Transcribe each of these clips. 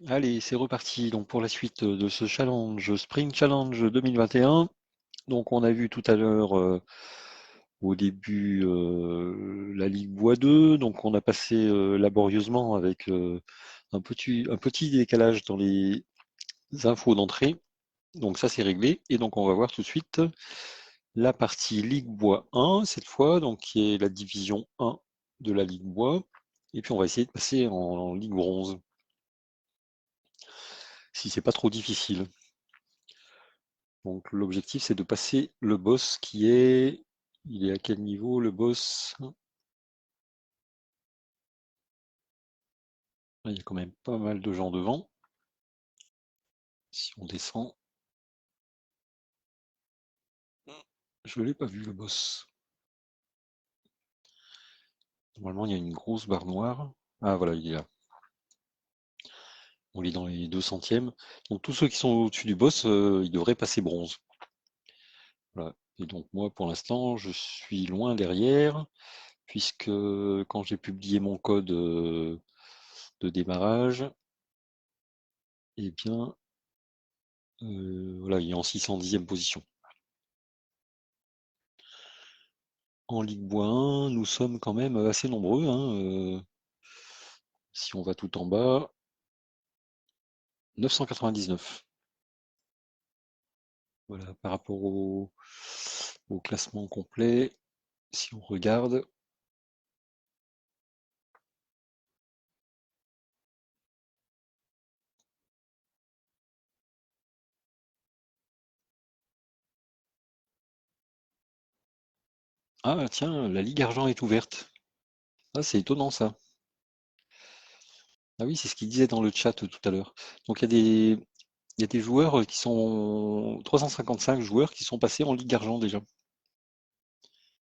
Allez, c'est reparti. Donc pour la suite de ce challenge, Spring Challenge 2021. Donc on a vu tout à l'heure au début la Ligue Bois 2. Donc on a passé laborieusement avec un petit décalage dans les infos d'entrée. Donc ça c'est réglé. Et donc on va voir tout de suite la partie Ligue Bois 1 cette fois, donc qui est la division 1 de la Ligue Bois. Et puis on va essayer de passer en Ligue Bronze, si c'est pas trop difficile. Donc l'objectif c'est de passer le boss qui est... Il est à quel niveau le boss? Il y a quand même pas mal de gens devant. Si on descend... Je ne l'ai pas vu le boss. Normalement il y a une grosse barre noire. Ah voilà, il est là. On est dans les 200e. Donc tous ceux qui sont au-dessus du boss, ils devraient passer bronze. Voilà. Et donc moi pour l'instant je suis loin derrière, puisque quand j'ai publié mon code de démarrage, eh bien voilà, il est en 610e position. En Ligue Bois 1, nous sommes quand même assez nombreux, hein, si on va tout en bas, 999. Voilà, par rapport au classement complet, si on regarde. Ah tiens, la Ligue Argent est ouverte. Ah, c'est étonnant ça. Ah oui, c'est ce qu'il disait dans le chat tout à l'heure. Donc il y a des joueurs qui sont 355 joueurs qui sont passés en Ligue Argent déjà.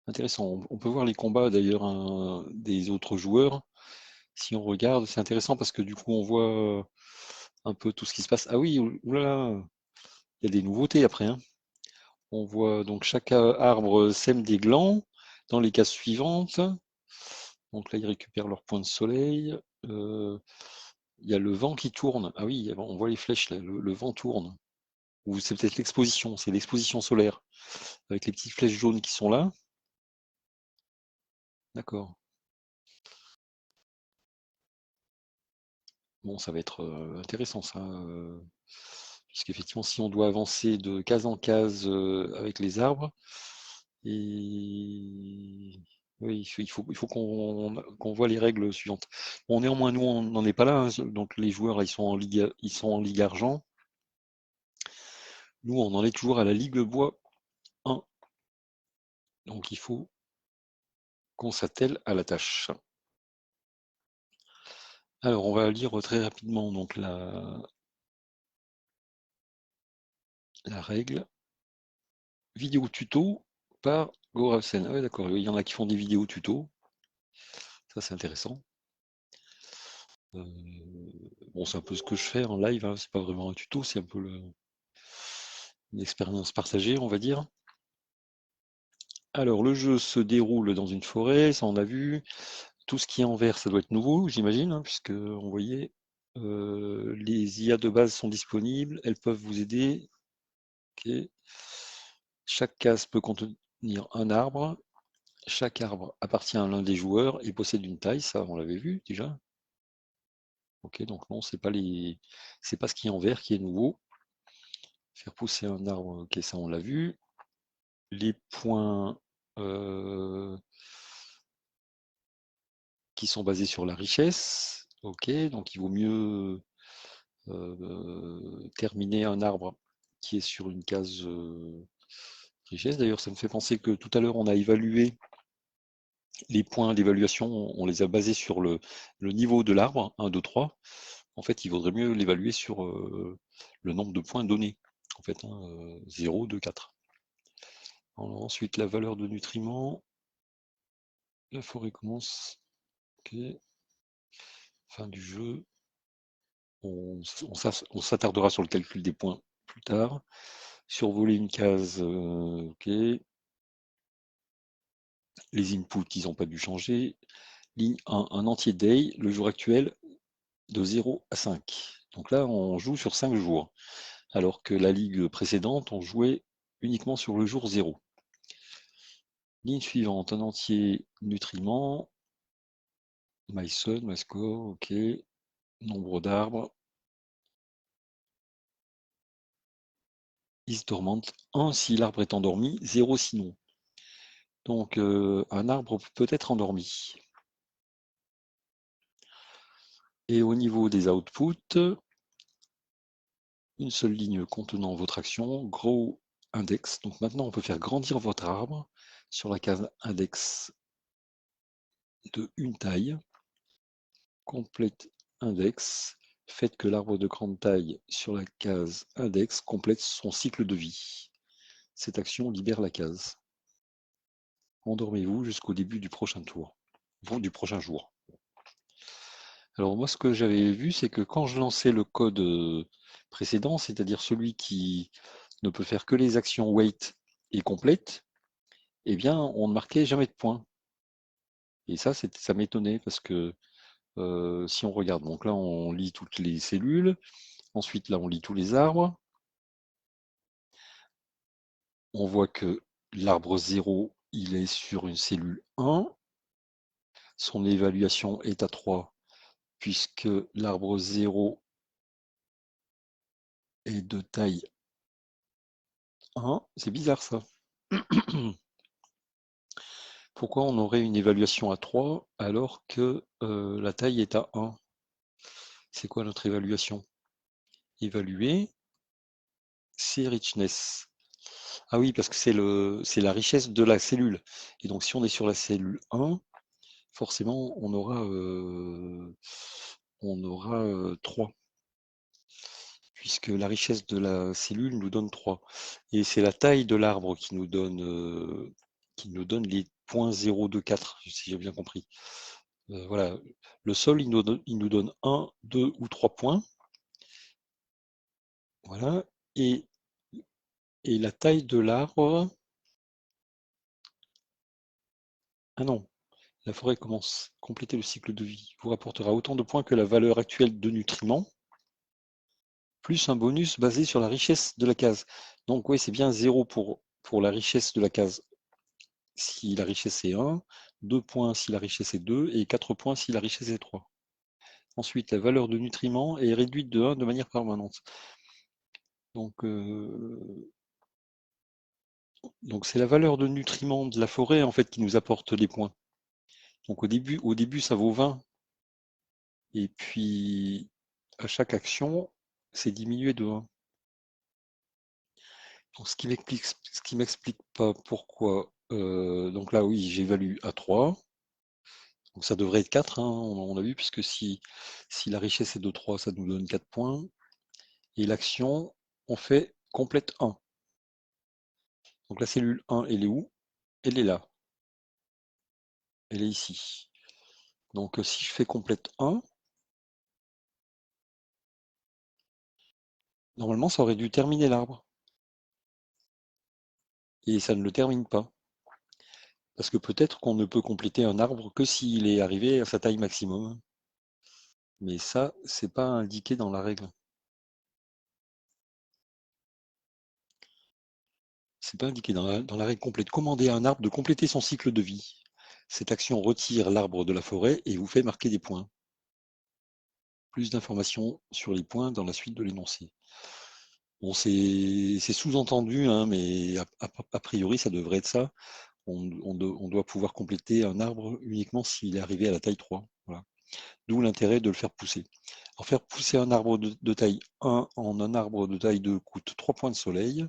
Intéressant. On peut voir les combats d'ailleurs hein, des autres joueurs. Si on regarde, c'est intéressant parce que du coup on voit un peu tout ce qui se passe. Ah oui, oulala, il y a des nouveautés après, hein. On voit donc chaque arbre sème des glands dans les cases suivantes. Donc là, ils récupèrent leur point de soleil. Euh, Il y a le vent qui tourne. Ah oui, on voit les flèches là, le vent tourne. Ou c'est peut-être l'exposition, c'est l'exposition solaire, avec les petites flèches jaunes qui sont là. D'accord. Bon, ça va être intéressant ça. Puisqu'effectivement, si on doit avancer de case en case avec les arbres, et oui, il faut qu'on voit les règles suivantes. Bon, néanmoins, nous, on n'en est pas là, hein. Donc les joueurs, là, ils sont en Ligue Argent. Nous, on en est toujours à la Ligue Bois 1. Donc il faut qu'on s'attelle à la tâche. Alors, on va lire très rapidement donc la règle. Vidéo tuto par Gorafsen. Ah ouais, d'accord, il y en a qui font des vidéos tuto. Ça, c'est intéressant. Euh, bon, c'est un peu ce que je fais en live, hein. C'est pas vraiment un tuto, c'est un peu une expérience partagée, on va dire. Alors, le jeu se déroule dans une forêt, ça on a vu. Tout ce qui est en vert, ça doit être nouveau, j'imagine, hein, puisque on voyait les IA de base sont disponibles, elles peuvent vous aider. Ok. Chaque case peut contenir un arbre. Chaque arbre appartient à l'un des joueurs et possède une taille, ça on l'avait vu déjà. Ok, donc non, c'est pas ce qui est en vert qui est nouveau. Faire pousser un arbre, ok, ça on l'a vu. Les points qui sont basés sur la richesse, ok, donc il vaut mieux terminer un arbre qui est sur une case richesse. D'ailleurs, ça me fait penser que tout à l'heure, on a évalué les points d'évaluation, on les a basés sur le niveau de l'arbre, 1, 2, 3. En fait, il vaudrait mieux l'évaluer sur le nombre de points donnés. En fait, hein, 0, 2, 4. Alors, ensuite, la valeur de nutriments. La forêt commence. Ok. Fin du jeu. On s'attardera sur le calcul des points plus tard. Survoler une case. Ok. Les inputs, ils n'ont pas dû changer. Ligne 1, un entier day, le jour actuel, de 0 à 5. Donc là, on joue sur 5 jours, alors que la ligue précédente, on jouait uniquement sur le jour 0. Ligne suivante, un entier nutriment, MySun, MyScore, ok, nombre d'arbres, is dormant, 1 si l'arbre est endormi, 0 sinon. Donc un arbre peut être endormi. Et au niveau des outputs, une seule ligne contenant votre action, grow index. Donc maintenant, on peut faire grandir votre arbre sur la case index de une taille. Complete index. Faites que l'arbre de grande taille sur la case index complète son cycle de vie. Cette action libère la case. Endormez-vous jusqu'au début du prochain tour, du prochain jour. Alors moi, ce que j'avais vu, c'est que quand je lançais le code précédent, c'est-à-dire celui qui ne peut faire que les actions wait et complète, eh bien, on ne marquait jamais de points. Et ça m'étonnait parce que si on regarde, donc là, on lit toutes les cellules. Ensuite, là, on lit tous les arbres. On voit que l'arbre 0, il est sur une cellule 1. Son évaluation est à 3, puisque l'arbre 0 est de taille 1. C'est bizarre ça. Pourquoi on aurait une évaluation à 3 alors que la taille est à 1? C'est quoi notre évaluation? Évaluer, c'est richness. Ah oui, parce que c'est la richesse de la cellule. Et donc si on est sur la cellule 1, forcément on aura 3, puisque la richesse de la cellule nous donne 3. Et c'est la taille de l'arbre qui nous donne les points 0, 2, 4, si j'ai bien compris. Voilà. Le sol, il nous donne 1, 2 ou 3 points. Voilà. Et la taille de l'arbre. Ah non, la forêt commence. Compléter le cycle de vie vous rapportera autant de points que la valeur actuelle de nutriments, plus un bonus basé sur la richesse de la case. Donc oui, c'est bien 0 pour la richesse de la case si la richesse est 1, 2 points si la richesse est 2 et 4 points si la richesse est 3. Ensuite, la valeur de nutriments est réduite de 1 de manière permanente. Donc c'est la valeur de nutriments de la forêt en fait qui nous apporte les points. Donc au début ça vaut 20. Et puis à chaque action, c'est diminué de 1. Donc ce qui m'explique pas pourquoi. Donc là oui, j'évalue à 3. Donc ça devrait être 4, hein, on a vu, puisque si la richesse est de 3, ça nous donne 4 points. Et l'action, on fait complète 1. Donc la cellule 1, elle est où? Elle est là. Elle est ici. Donc si je fais complète 1, normalement ça aurait dû terminer l'arbre. Et ça ne le termine pas. Parce que peut-être qu'on ne peut compléter un arbre que s'il est arrivé à sa taille maximum. Mais ça, c'est pas indiqué dans la règle. C'est pas indiqué dans la règle complète. Commandez à un arbre de compléter son cycle de vie. Cette action retire l'arbre de la forêt et vous fait marquer des points. Plus d'informations sur les points dans la suite de l'énoncé. Bon, c'est sous-entendu, hein, mais a priori, ça devrait être ça. On doit pouvoir compléter un arbre uniquement s'il est arrivé à la taille 3. Voilà. D'où l'intérêt de le faire pousser. Alors, faire pousser un arbre de taille 1 en un arbre de taille 2 coûte 3 points de soleil,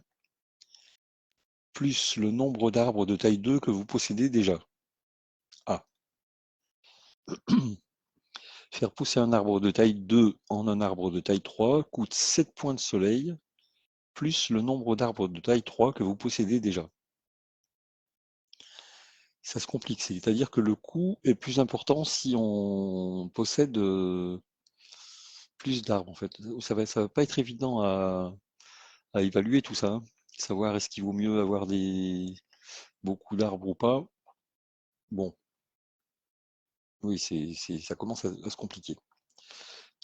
plus le nombre d'arbres de taille 2 que vous possédez déjà. Ah. Faire pousser un arbre de taille 2 en un arbre de taille 3 coûte 7 points de soleil, plus le nombre d'arbres de taille 3 que vous possédez déjà. Ça se complique, c'est-à-dire que le coût est plus important si on possède plus d'arbres en fait. Ça va pas être évident à évaluer tout ça, hein. Savoir est-ce qu'il vaut mieux avoir beaucoup d'arbres ou pas. Bon, oui, ça commence à se compliquer.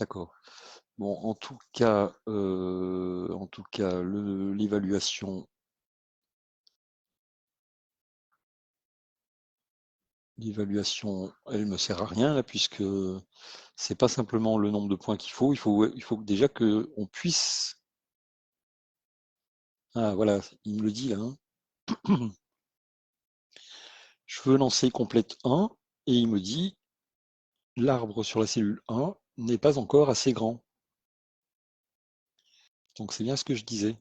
D'accord. Bon, en tout cas, l'évaluation, elle me sert à rien là, puisque c'est pas simplement le nombre de points qu'il faut. Il faut déjà que on puisse. Ah voilà, il me le dit là, hein. Je veux lancer complète 1 et il me dit l'arbre sur la cellule 1 n'est pas encore assez grand. Donc c'est bien ce que je disais.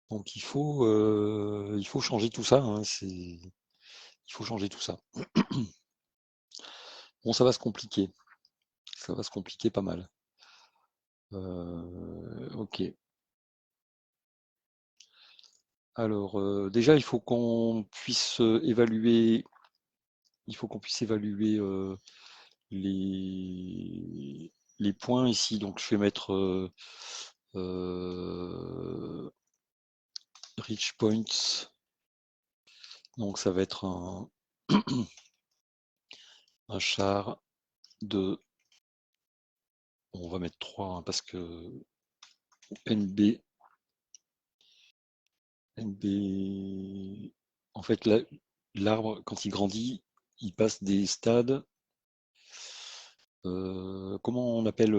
Donc il faut changer tout ça, hein, il faut changer tout ça. Bon, ça va se compliquer. Ça va se compliquer pas mal. Ok. Alors, déjà, il faut qu'on puisse évaluer les, les points ici. Donc, je vais mettre euh, reach points. Donc, ça va être un char de, on va mettre 3 hein, parce que NB, NB, en fait, l'arbre, quand il grandit, il passe des stades. Comment on appelle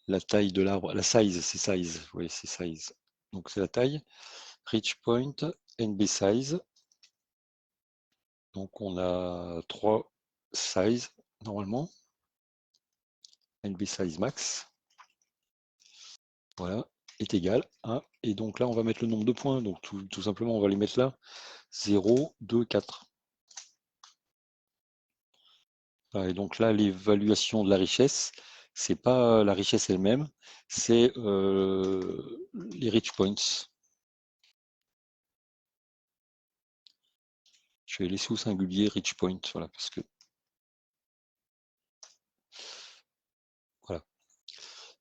la taille de l'arbre? La size, c'est size. Oui, c'est size. Donc c'est la taille. Reach point, NB size. Donc on a 3 size normalement. NB size max. Voilà, est égal à. Et donc là, on va mettre le nombre de points. Donc tout simplement, on va les mettre là. 0, 2, 4. Voilà, et donc là, l'évaluation de la richesse, c'est pas la richesse elle-même, c'est les rich points. Je vais laisser au singulier rich point, voilà, parce que voilà.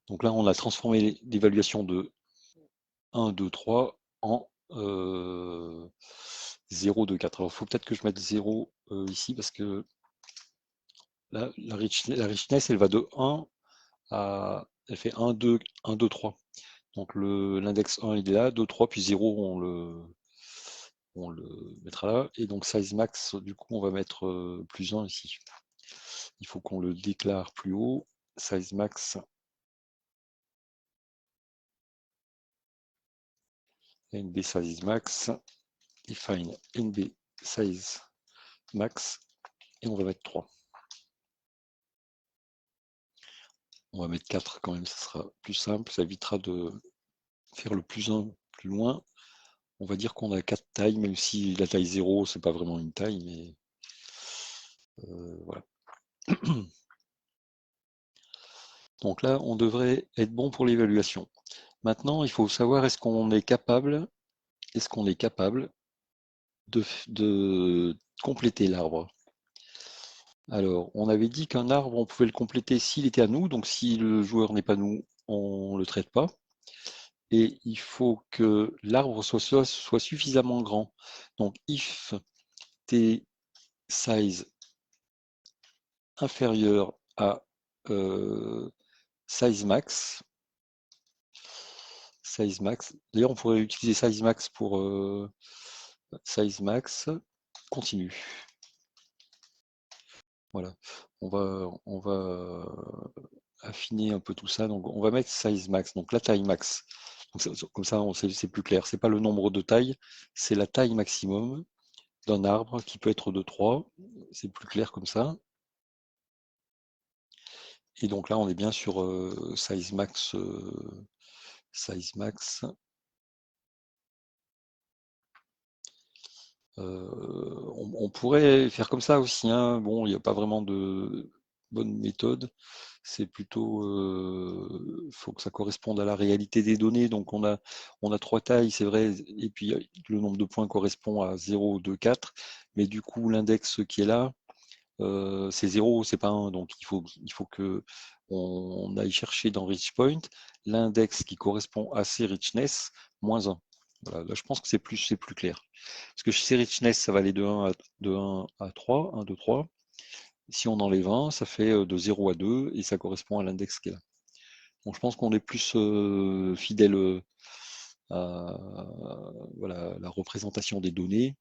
Donc là, on a transformé l'évaluation de 1, 2, 3 en 0, 2, 4. Alors, il faut peut-être que je mette 0 ici, parce que là, la richness, elle va de 1 à... Elle fait 1, 2, 1, 2, 3. Donc l'index 1, il est là, 2, 3, puis 0, on le mettra là. Et donc size max, du coup, on va mettre plus 1 ici. Il faut qu'on le déclare plus haut. Size max, NB size max, define NB size max, et on va mettre 3. On va mettre 4 quand même, ça sera plus simple, ça évitera de faire le plus 1 plus loin. On va dire qu'on a 4 tailles, même si la taille 0, c'est pas vraiment une taille, mais voilà. Donc là, on devrait être bon pour l'évaluation. Maintenant, il faut savoir est-ce qu'on est capable de compléter l'arbre. Alors, on avait dit qu'un arbre, on pouvait le compléter s'il était à nous, donc si le joueur n'est pas nous, on ne le traite pas. Et il faut que l'arbre soit suffisamment grand. Donc, if t size inférieur à size max, d'ailleurs on pourrait utiliser size max pour size max, continue. Voilà, on va affiner un peu tout ça. Donc on va mettre size max, donc la taille max. Donc, comme ça, c'est plus clair. C'est pas le nombre de tailles, c'est la taille maximum d'un arbre qui peut être de 3. C'est plus clair comme ça. Et donc là, on est bien sur size max. Size max. On pourrait faire comme ça aussi, hein. Bon, il n'y a pas vraiment de bonne méthode. C'est plutôt, faut que ça corresponde à la réalité des données. Donc on a 3 tailles, c'est vrai, et puis le nombre de points correspond à 0, 2, 4. Mais du coup, l'index qui est là, c'est 0, c'est pas 1. Donc il faut que on aille chercher dans rich point l'index qui correspond à ces richness moins 1. Voilà, là je pense que c'est plus clair. Parce que chez ces richness, ça va aller de 1 à 3, 1, 2, 3. Si on enlève 1, ça fait de 0 à 2 et ça correspond à l'index qui est là. Bon, je pense qu'on est plus fidèle à voilà, la représentation des données,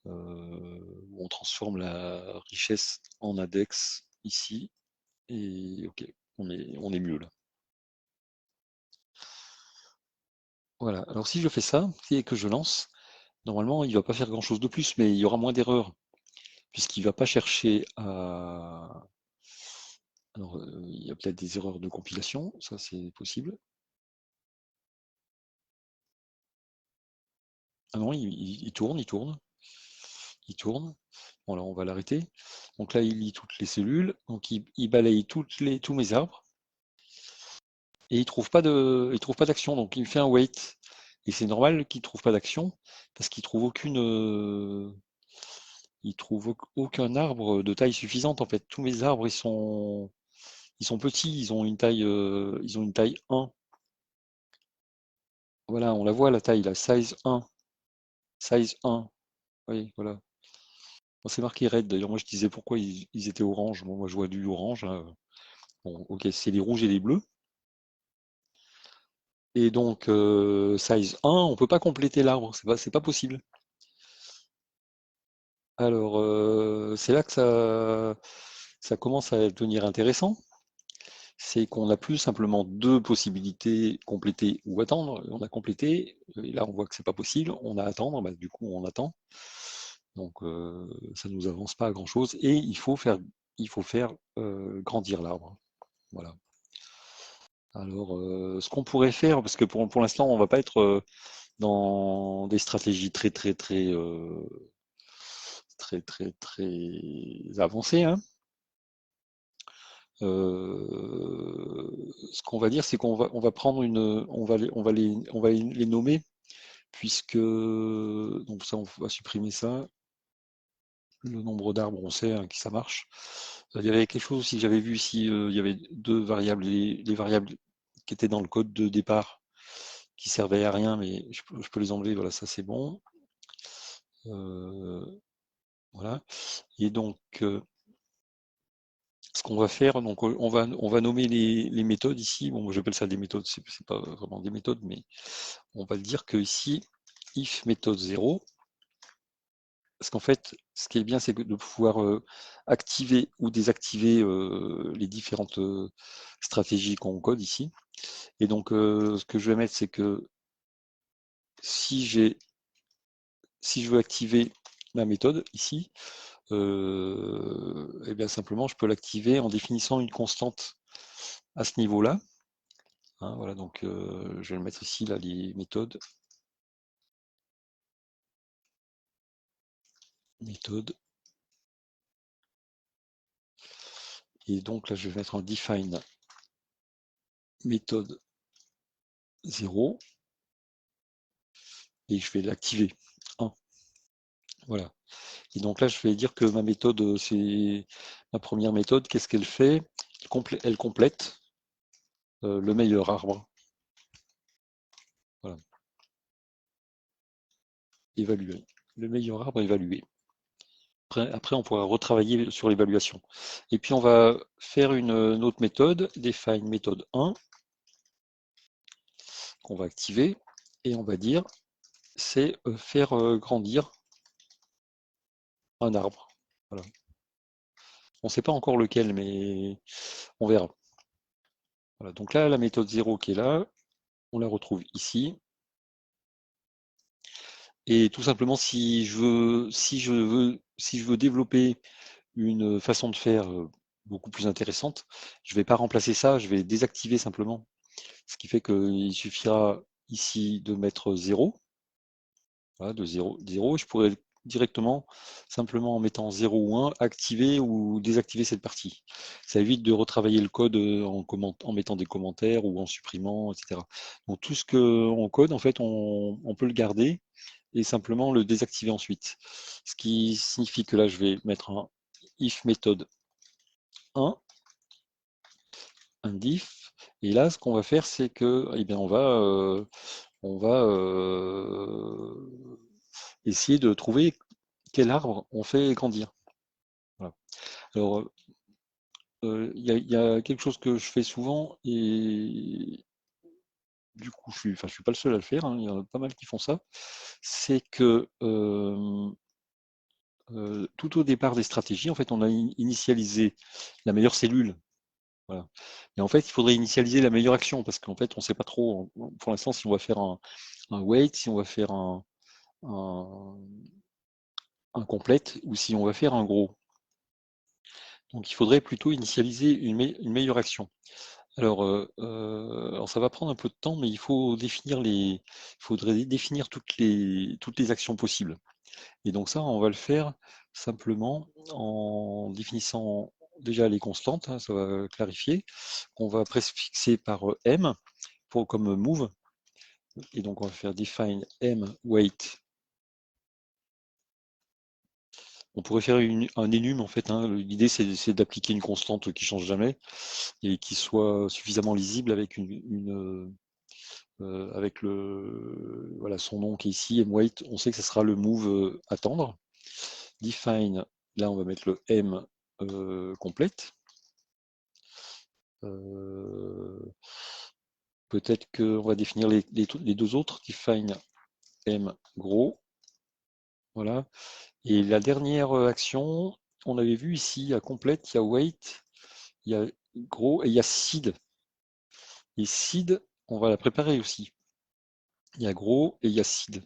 où on transforme la richesse en index ici. Et ok, on est mieux là. Voilà, alors si je fais ça et que je lance, normalement il ne va pas faire grand chose de plus, mais il y aura moins d'erreurs, puisqu'il ne va pas chercher à... Alors il y a peut-être des erreurs de compilation, ça c'est possible. Ah non, il tourne, il tourne, il tourne. Bon là on va l'arrêter. Donc là il lit toutes les cellules, donc il balaye tous mes arbres, et il trouve pas d'action, donc il me fait un wait. Et c'est normal qu'il trouve pas d'action, parce qu'il trouve il trouve aucun arbre de taille suffisante en fait. Tous mes arbres ils sont petits, ils ont une taille 1. Voilà, on la voit la taille, la size 1, size 1. Oui, voilà. Bon, c'est marqué red d'ailleurs. Moi je disais pourquoi ils étaient orange. Bon, moi je vois du orange, hein. Bon, ok, c'est les rouges et les bleus. Et donc size 1, on peut pas compléter l'arbre, c'est pas possible. Alors c'est là que ça commence à devenir intéressant. C'est qu'on n'a plus simplement deux possibilités, compléter ou attendre. On a complété, et là on voit que c'est pas possible. On a attendre, bah, du coup on attend. Donc ça ne nous avance pas à grand chose. Et il faut faire grandir l'arbre. Voilà. Alors ce qu'on pourrait faire, parce que pour l'instant on va pas être dans des stratégies très avancées, hein. Ce qu'on va dire, c'est on va prendre on va les nommer, puisque donc ça, on va supprimer ça. Le nombre d'arbres, on sait hein, que ça marche. Il y avait quelque chose aussi que j'avais vu ici. Il y avait deux variables, les variables qui étaient dans le code de départ, qui servaient à rien, mais je peux les enlever. Voilà, ça c'est bon. Voilà. Et donc, ce qu'on va faire, donc on va nommer les méthodes ici. Bon, moi j'appelle ça des méthodes, c'est pas vraiment des méthodes, mais on va dire que ici, if méthode 0, parce qu'en fait, ce qui est bien, c'est de pouvoir activer ou désactiver les différentes stratégies qu'on code ici. Et donc, ce que je vais mettre, c'est que si si je veux activer ma méthode ici, et bien simplement, je peux l'activer en définissant une constante à ce niveau-là. Hein, voilà, donc je vais le mettre ici, là, les méthodes. Méthode. Et donc là, je vais mettre en define méthode 0 et je vais l'activer 1. Voilà. Et donc là, je vais dire que ma méthode, c'est ma première méthode. Qu'est-ce qu'elle fait? Elle complète le meilleur arbre. Voilà. Évaluer. Le meilleur arbre évalué. Après, on pourra retravailler sur l'évaluation. Et puis, on va faire une autre méthode, define méthode 1, qu'on va activer. Et on va dire, c'est faire grandir un arbre. Voilà. On ne sait pas encore lequel, mais on verra. Voilà. Donc là, la méthode 0 qui est là, on la retrouve ici. Et tout simplement, si je veux développer une façon de faire beaucoup plus intéressante, je ne vais pas remplacer ça, je vais désactiver simplement. Ce qui fait qu'il suffira ici de mettre 0. Voilà, de 0, 0. Je pourrais directement, simplement en mettant 0 ou 1, activer ou désactiver cette partie. Ça évite de retravailler le code en mettant des commentaires ou en supprimant, etc. Donc tout ce qu'on code, en fait, on peut le garder et simplement le désactiver ensuite. Ce qui signifie que là, je vais mettre un if méthode 1, un diff, et là, ce qu'on va faire, c'est que, eh bien, on va essayer de trouver quel arbre on fait grandir. Voilà. Alors, il y a quelque chose que je fais souvent et du coup, je suis pas le seul à le faire, hein, il y en a pas mal qui font ça. C'est que tout au départ des stratégies, en fait, on a initialisé la meilleure cellule. Voilà. Et en fait, il faudrait initialiser la meilleure action parce qu'en fait, on ne sait pas trop pour l'instant si on va faire un wait, si on va faire un, un complete ou si on va faire un gros. Donc, il faudrait plutôt initialiser une meilleure action. Alors, ça va prendre un peu de temps, mais il faudrait définir toutes les actions possibles. Et donc ça, on va le faire simplement en définissant déjà les constantes, hein, ça va clarifier, qu'on va préfixer par m comme move. Et donc on va faire define m weight. On pourrait faire un enum en fait, hein. L'idée c'est d'appliquer une constante qui change jamais et qui soit suffisamment lisible avec avec voilà, son nom qui est ici, mweight, on sait que ce sera le move attendre. Define, là on va mettre le m complète. Peut-être qu'on va définir les deux autres, define m gros. Voilà. Et la dernière action, on avait vu ici, à complète, il y a weight, il y a gros et il y a seed. Et seed, on va la préparer aussi. Il y a gros et il y a seed.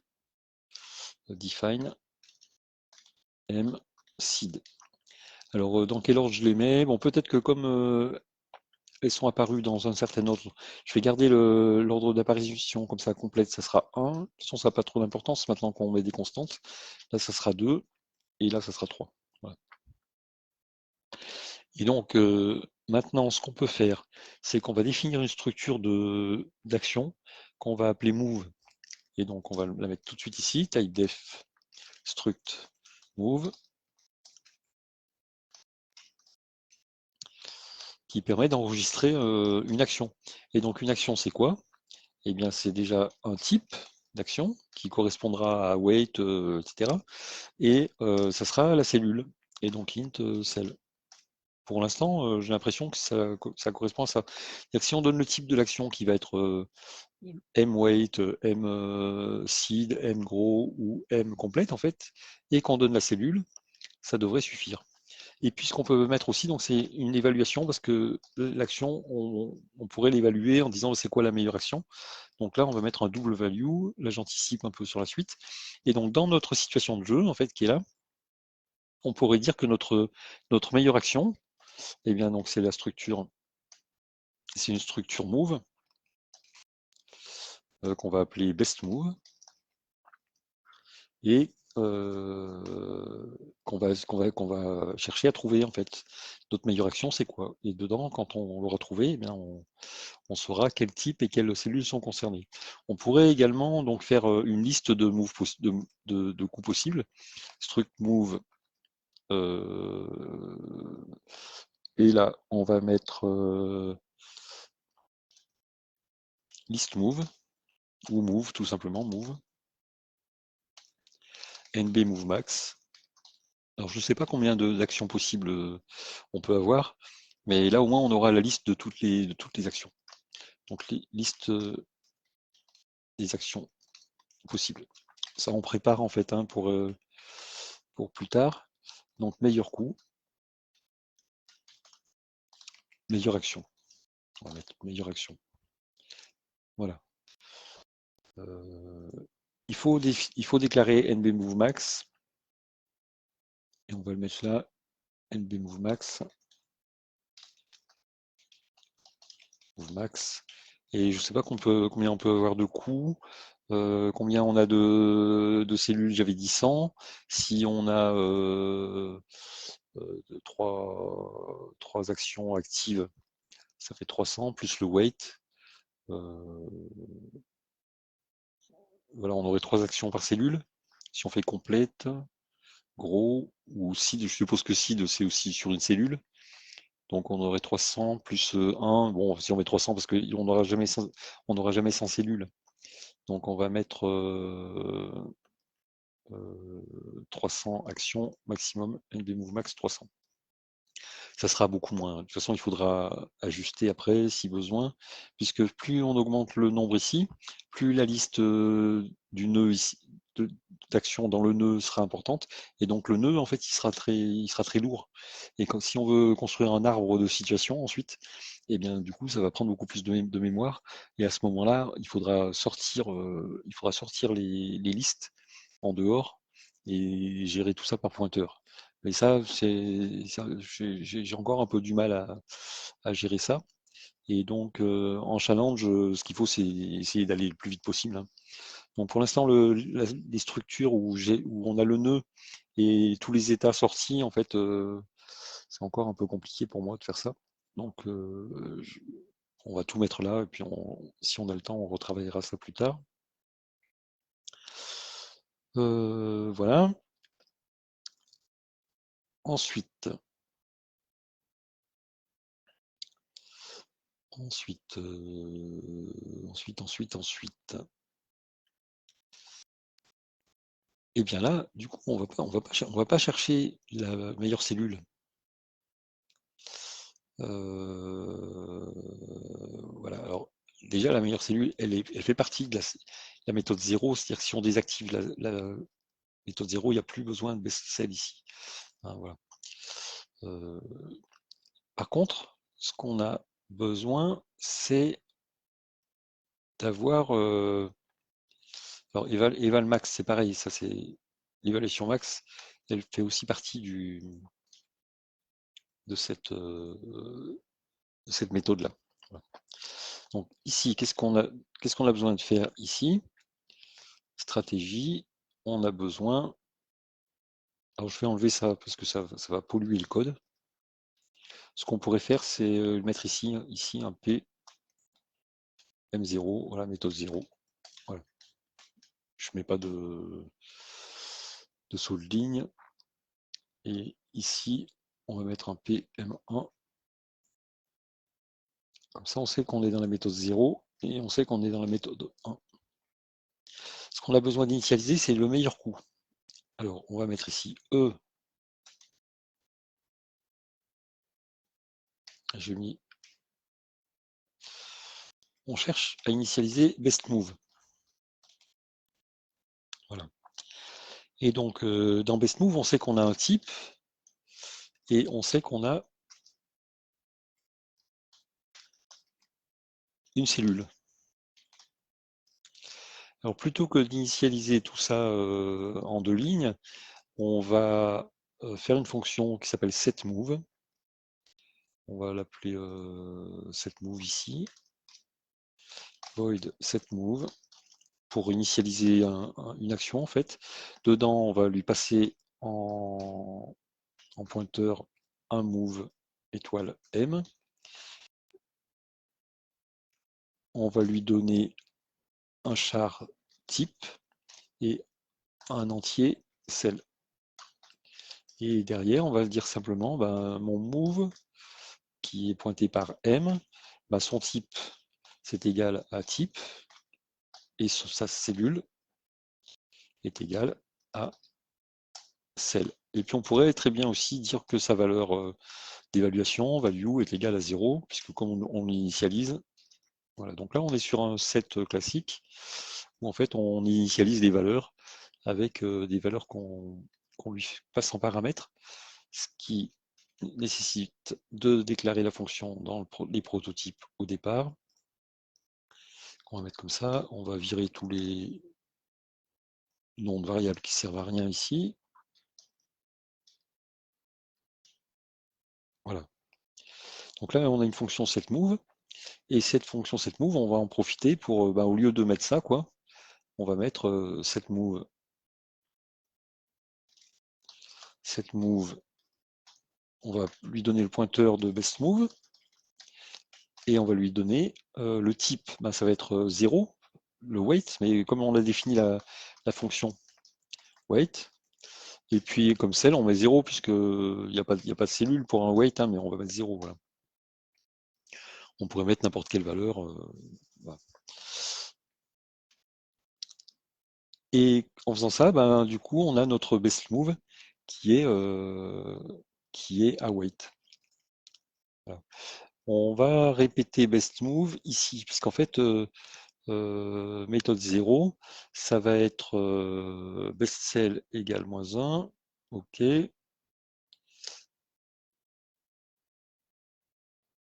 Define m seed. Alors, dans quel ordre je les mets? Bon, peut-être que comme elles sont apparues dans un certain ordre, je vais garder l'ordre d'apparition comme ça complète, ça sera 1. De toute façon, ça n'a pas trop d'importance maintenant qu'on met des constantes. Là, ça sera 2 et là, ça sera 3. Voilà. Et donc, maintenant, ce qu'on peut faire, c'est qu'on va définir une structure d'action qu'on va appeler move. Et donc, on va la mettre tout de suite ici, type def struct move, qui permet d'enregistrer une action. Et donc, une action, c'est quoi? Eh bien, c'est déjà un type d'action qui correspondra à wait, etc. Et ça sera la cellule. Et donc, int cell. Pour l'instant, j'ai l'impression que ça correspond à ça. Si on donne le type de l'action qui va être M weight, M seed, M gros ou M complète en fait, et qu'on donne la cellule, ça devrait suffire. Et puis ce qu'on peut mettre aussi, donc c'est une évaluation parce que l'action, on pourrait l'évaluer en disant c'est quoi la meilleure action. Donc là, on va mettre un double value. Là, j'anticipe un peu sur la suite. Et donc dans notre situation de jeu en fait qui est là, on pourrait dire que notre meilleure action, eh bien donc c'est la structure, c'est une structure move qu'on va appeler best move et qu'on va chercher à trouver en fait. Notre meilleure action, c'est quoi? Et dedans, quand on l'aura trouvé, eh bien, on saura quel type et quelles cellules sont concernées. On pourrait également donc faire une liste de moves de coups possibles. Struct move. Et là, on va mettre list move ou move, tout simplement move. NB move max. Alors, je ne sais pas combien d'actions possibles on peut avoir, mais là, au moins, on aura la liste de toutes les actions. Donc, les listes des actions possibles. Ça, on prépare en fait hein, pour plus tard. Donc, meilleur coup, meilleure action. On va mettre meilleure action. Voilà. Il faut déclarer NB move max. Et on va le mettre là. NB move max. Move max. Et je ne sais pas combien on peut avoir de coups. Combien on a de cellules, j'avais dit 100. Si on a trois actions actives, ça fait 300, plus le weight. Voilà, on aurait 3 actions par cellule. Si on fait complète, gros, ou seed, je suppose que seed, c'est aussi sur une cellule. Donc on aurait 300 plus 1. Bon, si on met 300, parce qu'on n'aura jamais 100 cellules. Donc on va mettre 300 actions maximum, NB move max 300. ça sera beaucoup moins. De toute façon, il faudra ajuster après si besoin, puisque plus on augmente le nombre ici, plus la liste du nœud ici, d'action dans le nœud sera importante, et donc le nœud, en fait, il sera très lourd. Et quand, si on veut construire un arbre de situation ensuite, eh bien, du coup, ça va prendre beaucoup plus de mémoire, et à ce moment-là, il faudra sortir les listes en dehors et gérer tout ça par pointeur. Mais ça, j'ai encore un peu du mal à gérer ça. Et donc, en challenge, ce qu'il faut, c'est essayer d'aller le plus vite possible, hein. Donc, pour l'instant, les structures où on a le nœud et tous les états sortis, en fait, c'est encore un peu compliqué pour moi de faire ça. Donc, on va tout mettre là, et puis si on a le temps, on retravaillera ça plus tard. Voilà. Ensuite, ensuite, ensuite. Et bien là, du coup, on va pas chercher la meilleure cellule. Voilà. Alors, déjà, la meilleure cellule, elle fait partie de la méthode 0, c'est-à-dire que si on désactive la méthode 0, il n'y a plus besoin de best cell ici. Hein, voilà. Par contre, ce qu'on a besoin, c'est d'avoir alors eval max, c'est pareil, ça c'est l'évaluation max, elle fait aussi partie de cette méthode-là. Voilà. Donc ici, qu'est-ce qu'on a besoin de faire ici? Stratégie, on a besoin. Alors je vais enlever ça parce que ça va polluer le code. Ce qu'on pourrait faire, c'est mettre ici un P M0, voilà, méthode 0. Voilà. Je ne mets pas de saut de ligne. Et ici, on va mettre un PM1. Comme ça, on sait qu'on est dans la méthode 0 et on sait qu'on est dans la méthode 1. Ce qu'on a besoin d'initialiser, c'est le meilleur coût. Alors, on va mettre ici E. J'ai mis. On cherche à initialiser best move. Voilà. Et donc, dans best move, on sait qu'on a un type et on sait qu'on a une cellule. Alors, plutôt que d'initialiser tout ça en deux lignes, on va faire une fonction qui s'appelle setMove. On va l'appeler setMove ici. Void setMove pour initialiser une action en fait. Dedans, on va lui passer en pointeur un move étoile M. On va lui donner un char type et un entier cell. Et derrière, on va dire simplement mon move qui est pointé par M, son type c'est égal à type et sa cellule est égale à cell. Et puis on pourrait très bien aussi dire que sa valeur d'évaluation, value, est égale à 0, puisque comme on initialise, voilà. Donc là on est sur un set classique, où en fait on initialise des valeurs avec des valeurs qu'on lui passe en paramètres, ce qui nécessite de déclarer la fonction dans les prototypes au départ. On va mettre comme ça, on va virer tous les noms de variables qui servent à rien ici. Voilà. Donc là, on a une fonction setMove, et cette fonction setMove, on va en profiter pour, au lieu de mettre ça, quoi, on va mettre setMove. SetMove, on va lui donner le pointeur de bestMove, et on va lui donner le type, ça va être 0, le weight, mais comme on a défini la fonction weight, et puis comme celle, on met 0, puisqu'il n'y a pas de cellule pour un weight, hein, mais on va mettre 0, voilà. On pourrait mettre n'importe quelle valeur. Voilà. Et en faisant ça, du coup, on a notre best move qui est await. Voilà. On va répéter best move ici, puisqu'en fait, méthode 0, ça va être best cell égale -1. OK.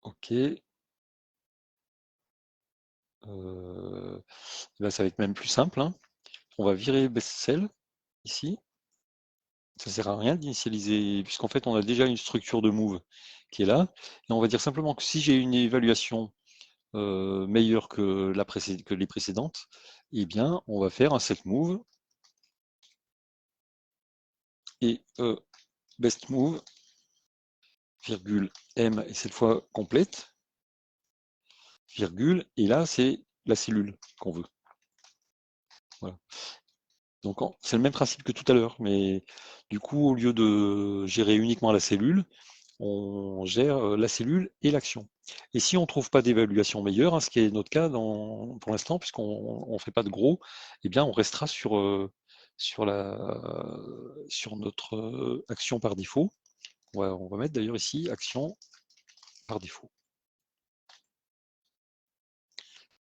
OK. Là, ça va être même plus simple, hein. On va virer best cell ici. Ça sert à rien d'initialiser, puisqu'en fait, on a déjà une structure de move qui est là. Et on va dire simplement que si j'ai une évaluation meilleure que, que les précédentes, eh bien, on va faire un set move et best move, virgule M, et cette fois complète, virgule, et là, c'est la cellule qu'on veut. Voilà. Donc, c'est le même principe que tout à l'heure, mais du coup, au lieu de gérer uniquement la cellule, on gère la cellule et l'action. Et si on ne trouve pas d'évaluation meilleure, hein, ce qui est notre cas pour l'instant, puisqu'on ne fait pas de gros, eh bien on restera sur notre action par défaut. On va mettre d'ailleurs ici action par défaut.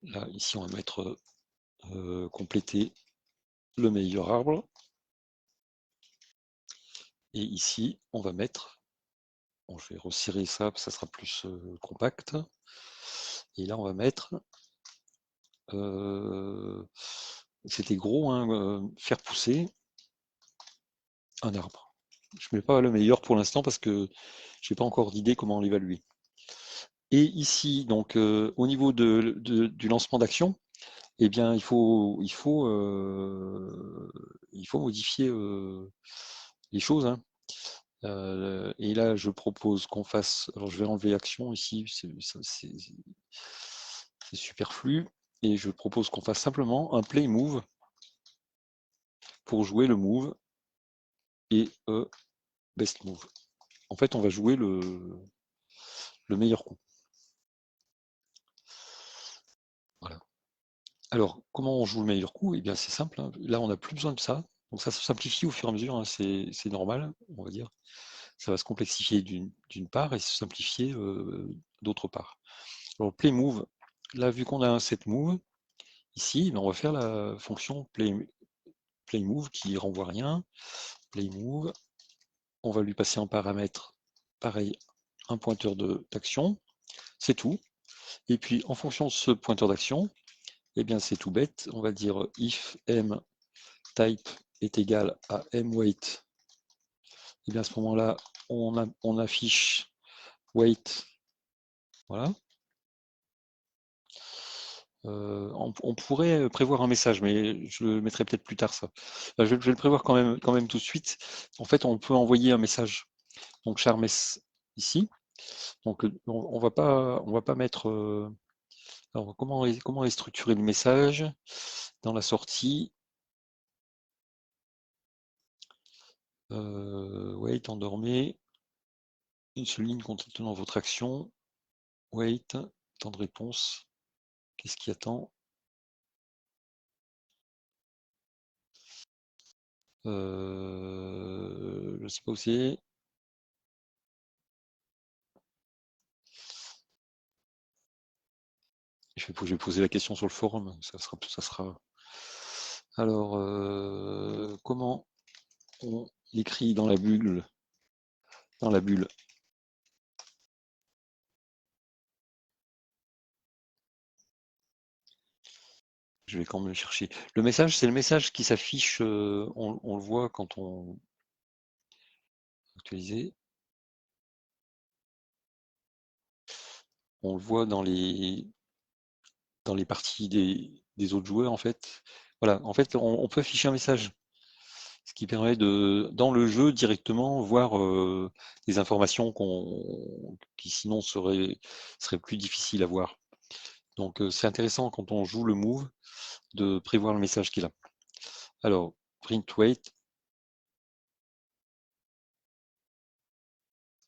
Là, ici, on va mettre compléter le meilleur arbre. Et ici, on va mettre, bon, je vais resserrer ça, ça sera plus compact. Et là, on va mettre c'était gros, hein, faire pousser un arbre. Je ne mets pas le meilleur pour l'instant parce que je n'ai pas encore d'idée comment l'évaluer. Et ici, donc, au niveau du lancement d'action, eh bien, il faut modifier les choses, hein. Et là, je propose qu'on fasse. Alors, je vais enlever action ici, c'est superflu. Et je propose qu'on fasse simplement un play move pour jouer le move et best move. En fait, on va jouer le meilleur coup. Voilà. Alors, comment on joue le meilleur coup? Eh bien, c'est simple, hein. Là, on n'a plus besoin de ça. Donc, ça se simplifie au fur et à mesure, hein. C'est normal, on va dire. Ça va se complexifier d'une part et se simplifier d'autre part. Alors, play move, là, vu qu'on a un set move, ici, on va faire la fonction play move qui renvoie rien. Play move, on va lui passer en paramètre, pareil, un pointeur d'action. C'est tout. Et puis, en fonction de ce pointeur d'action, eh bien, c'est tout bête. On va dire if m type est égal à mweight. Et bien, à ce moment-là, on affiche weight. Voilà. On pourrait prévoir un message, mais je le mettrai peut-être plus tard, ça. Je vais le prévoir quand même tout de suite. En fait, on peut envoyer un message. Donc, char mess ici. Donc, on va pas mettre. Alors, comment est structuré le message dans la sortie? Wait, endormez. Une seule ligne contenant votre action. Wait, temps de réponse. Qu'est-ce qui attend? Je ne sais pas où c'est. Je vais poser la question sur le forum. Ça sera. Alors, comment on écrit dans la bulle? Dans la bulle. Je vais quand même chercher. Le message, c'est le message qui s'affiche. On le voit quand on actualise. On le voit dans les parties des autres joueurs, en fait. Voilà, en fait, on peut afficher un message, ce qui permet de, dans le jeu, directement voir des informations qui sinon seraient plus difficiles à voir. Donc, c'est intéressant quand on joue le move de prévoir le message qu'il a. Alors, print weight.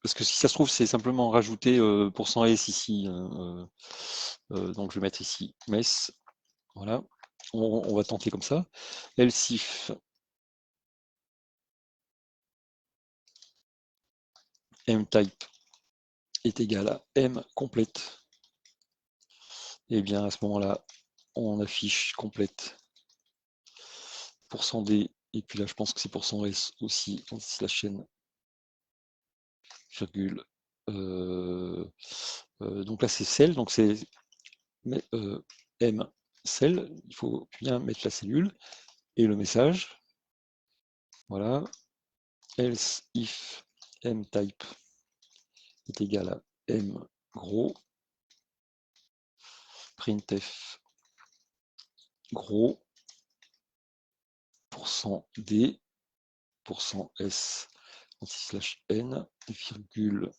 Parce que si ça se trouve, c'est simplement rajouter %s ici, hein, donc je vais mettre ici mess. Voilà. On va tenter comme ça. Else if mtype est égal à M complète. Et bien à ce moment-là, on affiche complète %d, et puis là je pense que c'est %s aussi, slash n, virgule. Donc là c'est cell, donc c'est M cell, il faut bien mettre la cellule et le message. Voilà. Else if mtype est égal à m gros, printf gros, %d, %s slash n, virgule,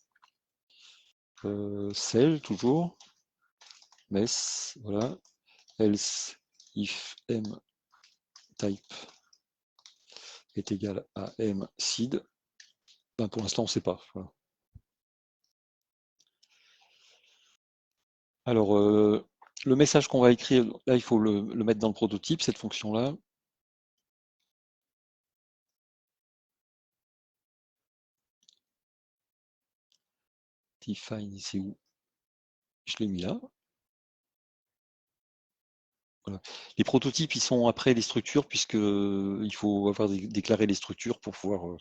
cell toujours, mess, voilà, else if m type est égal à m seed. Ben pour l'instant on ne sait pas. Voilà. Alors le message qu'on va écrire, là il faut le mettre dans le prototype, cette fonction-là. Define, c'est où? Je l'ai mis là. Voilà. Les prototypes, ils sont après les structures, puisque il faut avoir déclaré les structures pour pouvoir,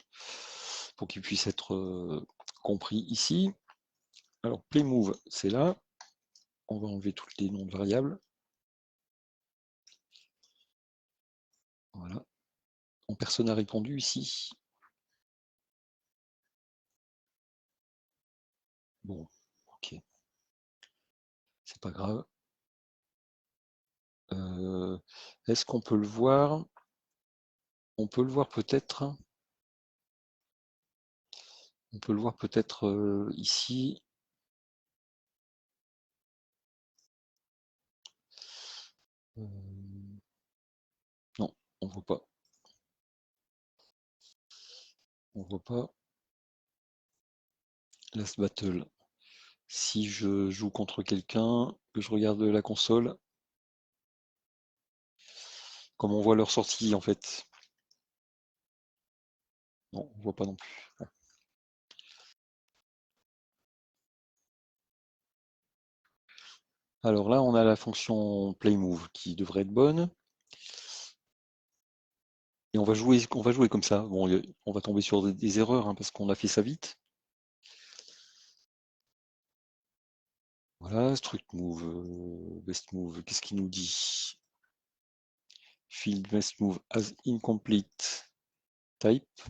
pour qu'ils puissent être compris ici. Alors playmove, c'est là. On va enlever tous les noms de variables. Voilà. Personne n'a répondu ici. Bon, ok. C'est pas grave. Est-ce qu'on peut le voir? On peut le voir peut-être. On peut le voir peut-être ici. Non, on voit pas. On voit pas. Last battle. Si je joue contre quelqu'un, que je regarde la console, comme on voit leur sortie en fait. Non, on voit pas non plus. Ouais. Alors là, on a la fonction playmove qui devrait être bonne. Et on va jouer comme ça. Bon, on va tomber sur des erreurs hein, parce qu'on a fait ça vite. Voilà, struct move, best move, qu'est-ce qu'il nous dit? Field best move as incomplete type.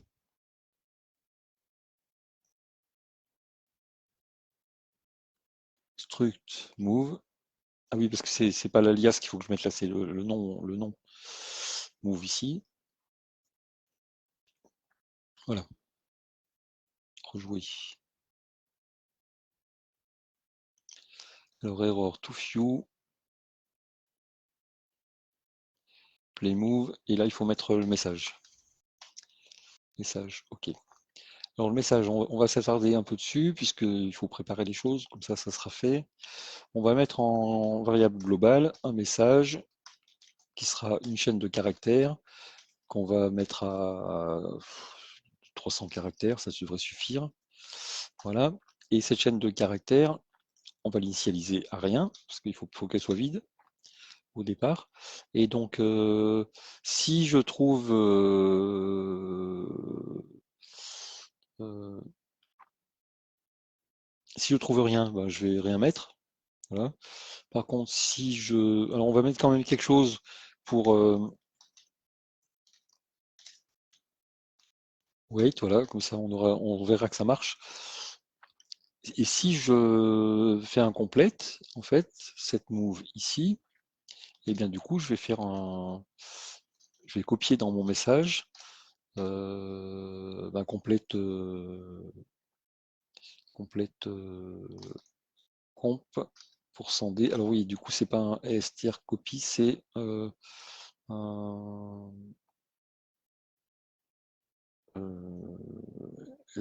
Struct move. Ah oui, parce que c'est pas l'alias qu'il faut que je mette là, c'est le nom move ici. Voilà. Rejouer. Alors error too few. Play move. Et là, il faut mettre le message. Message, ok. Alors le message, on va s'attarder un peu dessus, puisqu'il faut préparer les choses, comme ça sera fait. On va mettre en variable globale un message qui sera une chaîne de caractères, qu'on va mettre à 300 caractères, ça devrait suffire. Voilà. Et cette chaîne de caractères, on va l'initialiser à rien, parce qu'il faut qu'elle soit vide au départ. Et donc, si je trouve si je trouve rien, bah, je vais rien mettre. Voilà. Par contre, si je... Alors, on va mettre quand même quelque chose pour... wait, voilà, comme ça on verra que ça marche. Et si je fais un complète, en fait, cette move ici, et bien du coup, je vais faire un... Je vais copier dans mon message complète comp %d. Alors oui, du coup, c'est pas un str copy, c'est un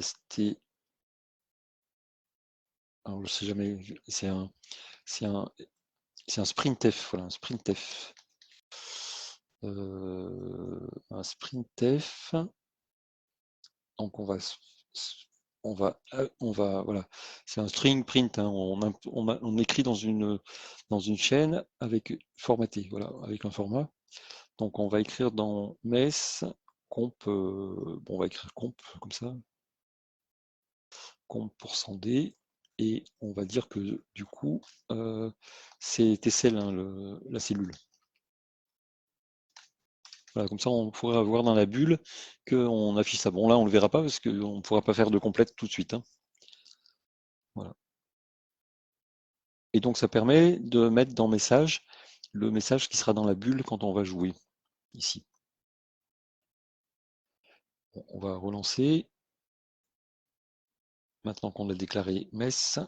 st. Alors je sais jamais, c'est un, c'est un sprintf, voilà, un sprintf. Un sprintf. Donc on va voilà, c'est un string print, hein, on écrit dans une chaîne avec formaté, voilà, avec un format. Donc on va écrire dans mess comp, bon, on va écrire comp comme ça, comp %d, et on va dire que du coup c'est tcl, hein, la cellule. Voilà, comme ça on pourrait avoir dans la bulle qu'on affiche ça. Bon, là on le verra pas parce qu'on ne pourra pas faire de complète tout de suite, hein. Voilà. Et donc ça permet de mettre dans message le message qui sera dans la bulle quand on va jouer ici. Bon, on va relancer. Maintenant qu'on a déclaré mess.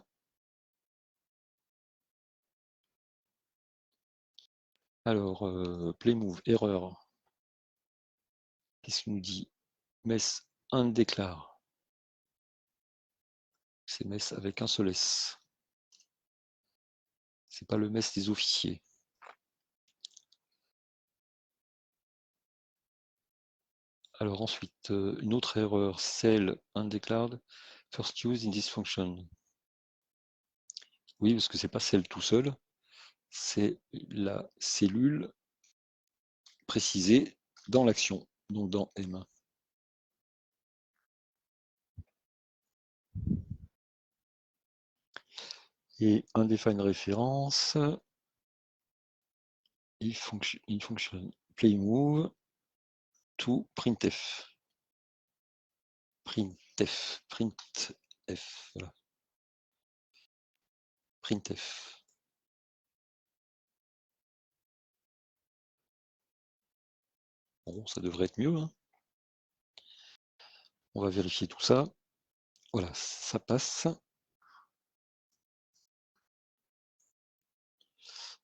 Alors, playmove, erreur. Qu'est-ce qu'il nous dit? Mess undéclare. C'est mess avec un seul S. C'est pas le mess des officiers. Alors ensuite, une autre erreur, cell undeclared, first use in this function. Oui, parce que c'est pas celle tout seul, c'est la cellule précisée dans l'action, donc dans M. Et undefined référence, il fonctionne playmove to printf. Printf, voilà. Printf. Bon, ça devrait être mieux, hein. On va vérifier tout ça. Voilà, ça passe.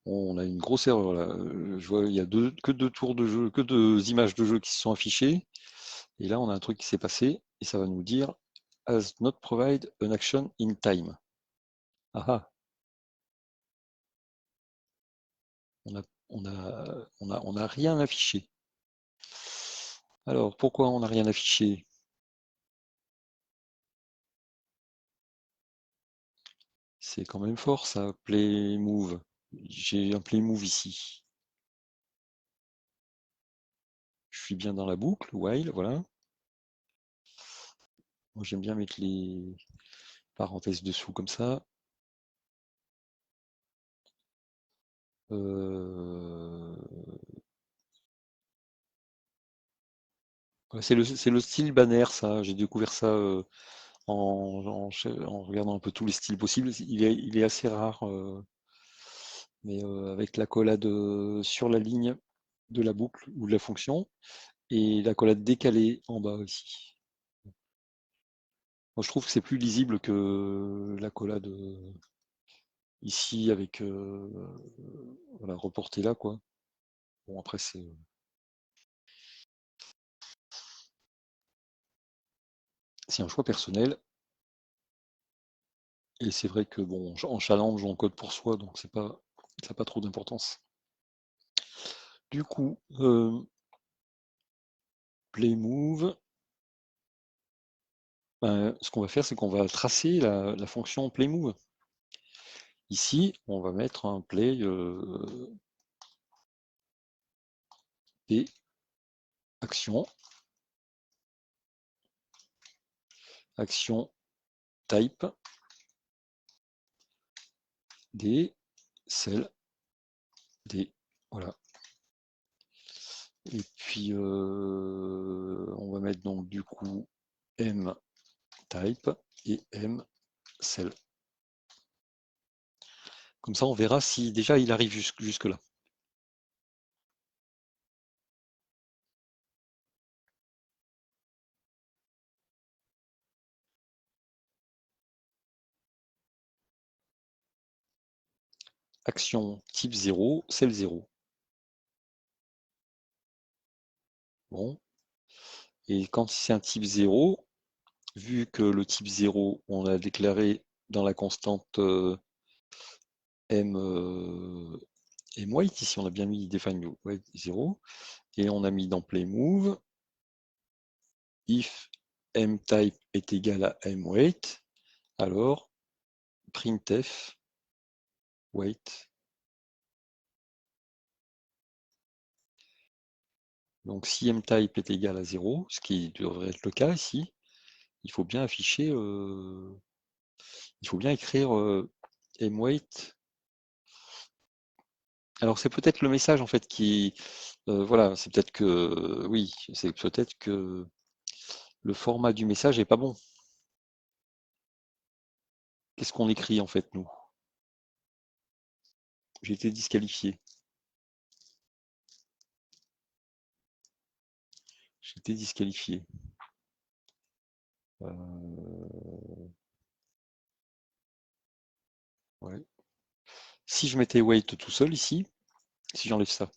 On a une grosse erreur là. Je vois il y a que deux tours de jeu, que deux images de jeu qui se sont affichées. Et là, on a un truc qui s'est passé et ça va nous dire has not provide an action in time. Ah ah. On n'a rien affiché. Alors, pourquoi on n'a rien affiché? C'est quand même fort ça, play move. J'ai un play move ici. Je suis bien dans la boucle, while, voilà. Moi j'aime bien mettre les parenthèses dessous comme ça. C'est le style banner, ça. J'ai découvert ça en regardant un peu tous les styles possibles. Il est assez rare, mais avec l'accolade sur la ligne de la boucle ou de la fonction et l'accolade décalée en bas aussi. Moi, je trouve que c'est plus lisible que l'accolade ici avec voilà, reporté là, quoi. Bon, après, c'est un choix personnel. Et c'est vrai que bon, en challenge, on code pour soi, donc ça n'a pas trop d'importance. Du coup, play move, ben, ce qu'on va faire, c'est qu'on va tracer la fonction play move. Ici, on va mettre un play p action type d cell d, voilà. Et puis on va mettre donc du coup m type et m cell. Comme ça, on verra si déjà il arrive jusque là. Action type 0, cell 0. Bon. Et quand c'est un type 0, vu que le type 0, on l'a déclaré dans la constante m, white, ici on a bien mis define white 0, et on a mis dans play move if mType est égal à mWeight, alors printf weight. Donc si mType est égal à 0, ce qui devrait être le cas ici, il faut bien afficher, il faut bien écrire mWeight. Alors c'est peut-être le message en fait qui, voilà, c'est peut-être que, oui, c'est peut-être que le format du message est pas bon. Qu'est-ce qu'on écrit en fait nous? J'ai été disqualifié. J'ai été disqualifié. Ouais. Si je mettais weight tout seul ici, si j'enlève ça,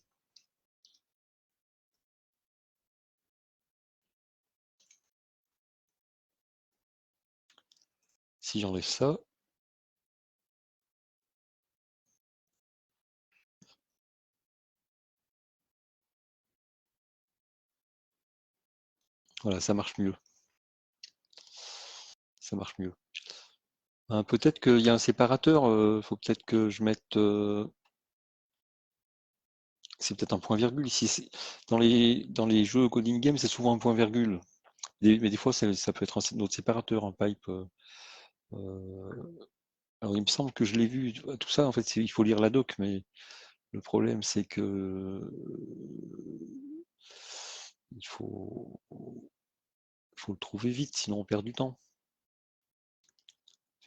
si j'enlève ça, voilà, ça marche mieux. Ça marche mieux. Ben, peut-être qu'il y a un séparateur, faut peut-être que je mette. C'est peut-être un point-virgule ici. Dans les jeux coding game, c'est souvent un point-virgule. Mais des fois, ça peut être un autre séparateur, un pipe. Euh, alors, il me semble que je l'ai vu. Tout ça, en fait, il faut lire la doc, mais le problème, c'est que il faut le trouver vite, sinon on perd du temps.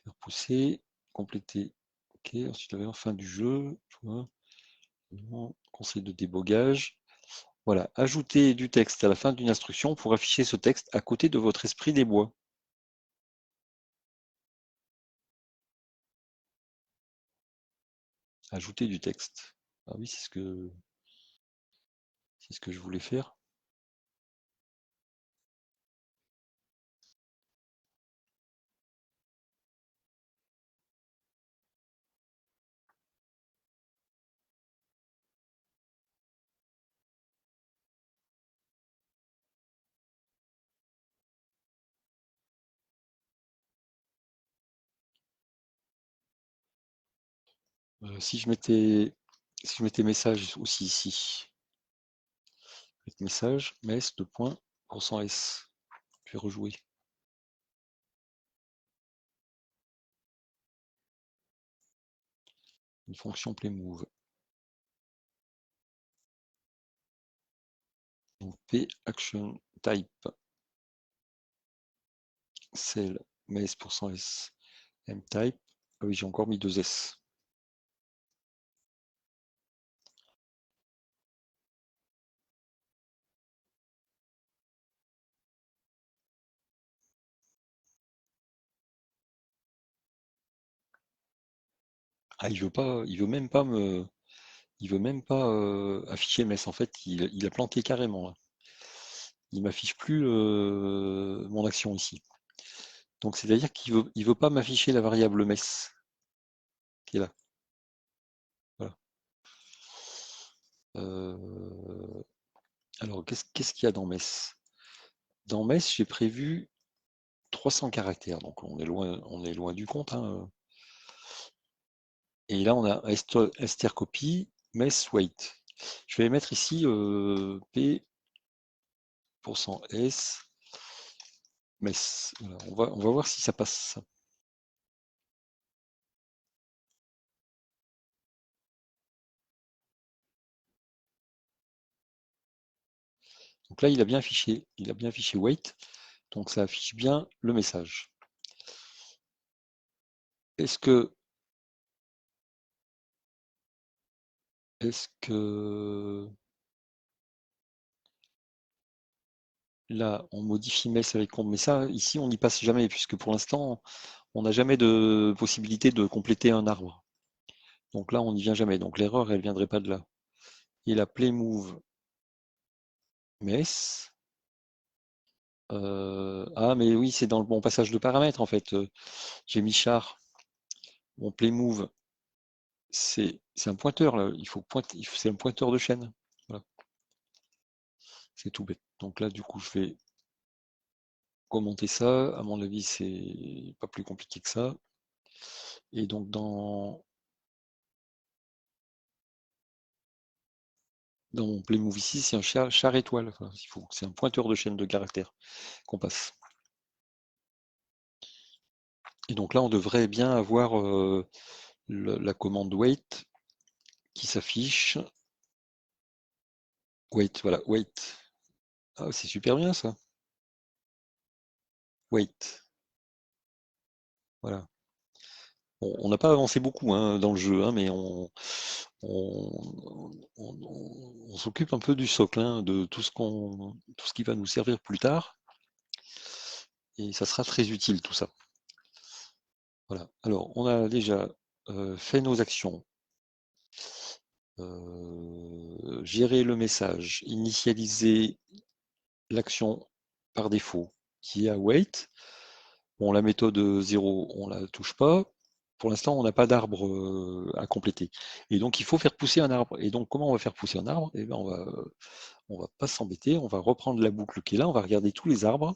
Faire pousser, compléter. Ok, ensuite, en fin du jeu, conseil de débogage. Voilà, ajoutez du texte à la fin d'une instruction pour afficher ce texte à côté de votre esprit des bois. Ajouter du texte. Ah oui, c'est ce que je voulais faire. Si je mettais message aussi ici, message, mess, de point, %s. Je vais rejouer. Une fonction playmove. Donc p action type cell mess %s mtype. Ah oui, j'ai encore mis 2 s. Ah, il veut même pas afficher mess. En fait, il a planté carrément là. Il m'affiche plus mon action ici. Donc c'est-à-dire qu'il veut pas m'afficher la variable mess qui est là. Voilà. Alors qu'est-ce qu'il y a dans mess? Dans mess, j'ai prévu 300 caractères, donc on est loin du compte, hein. Et là, on a strcopy, mess weight. Je vais mettre ici p%s mess. Voilà, on va voir si ça passe. Donc là, il a bien affiché weight, donc ça affiche bien le message. Est-ce que là, on modifie mess avec compte, mais ça, ici, on n'y passe jamais, puisque pour l'instant, on n'a jamais de possibilité de compléter un arbre. Donc là, on n'y vient jamais. Donc l'erreur, elle ne viendrait pas de là. Et la playmove mess. Ah, mais oui, c'est dans le bon passage de paramètres, en fait. J'ai mis char. Mon playmove, c'est un pointeur, là. Il faut pointer, c'est un pointeur de chaîne. Voilà. C'est tout bête. Donc là, du coup, je vais commenter ça. À mon avis, c'est pas plus compliqué que ça. Et donc dans mon Playmove ici, c'est un char étoile. Enfin, c'est un pointeur de chaîne de caractères qu'on passe. Et donc là, on devrait bien avoir la commande wait qui s'affiche. Wait, voilà, wait. Ah, c'est super bien ça. Wait. Voilà. On n'a pas avancé beaucoup hein, dans le jeu, hein, mais on s'occupe un peu du socle, hein, de tout ce qui va nous servir plus tard. Et ça sera très utile tout ça. Voilà. Alors, on a déjà fait nos actions. Gérer le message, initialiser l'action par défaut qui est à wait. Bon, la méthode 0, on la touche pas. Pour l'instant, on n'a pas d'arbre à compléter. Et donc, il faut faire pousser un arbre. Et donc, comment on va faire pousser un arbre? Eh bien, on va pas s'embêter. On va reprendre la boucle qui est là. On va regarder tous les arbres.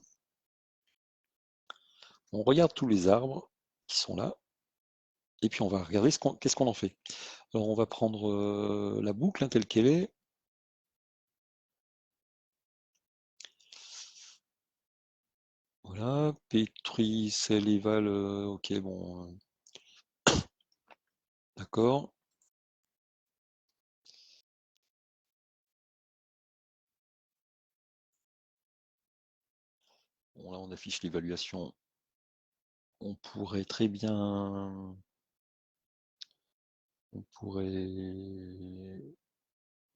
On regarde tous les arbres qui sont là. Et puis, on va regarder qu'est-ce qu'on en fait. Alors, on va prendre la boucle hein, telle qu'elle est. Voilà, Petri, Cell, Eval, ok, bon, d'accord. Bon, là, on affiche l'évaluation. On pourrait très bien... On pourrait...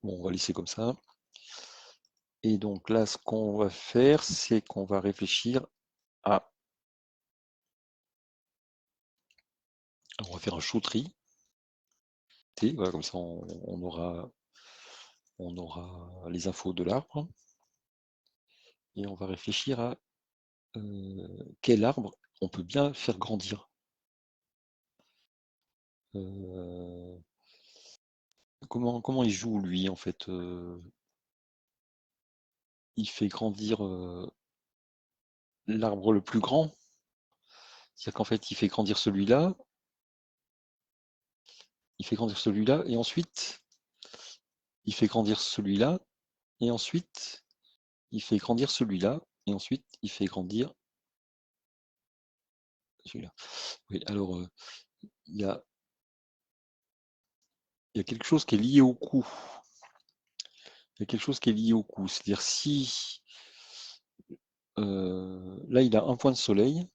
Bon, on va laisser comme ça. Et donc là, ce qu'on va faire, c'est qu'on va réfléchir à... Alors, on va faire un show tree. Voilà, comme ça, on aura les infos de l'arbre. Et on va réfléchir à quel arbre on peut bien faire grandir. Comment il joue, lui, en fait il fait grandir l'arbre le plus grand. C'est-à-dire qu'en fait, il fait grandir celui-là, et ensuite, il fait grandir celui-là, et ensuite, il fait grandir celui-là, et ensuite, il fait grandir celui-là. Oui, alors, il y a quelque chose qui est lié au coût. Il y a quelque chose qui est lié au coût. C'est-à-dire si là, il a un point de soleil,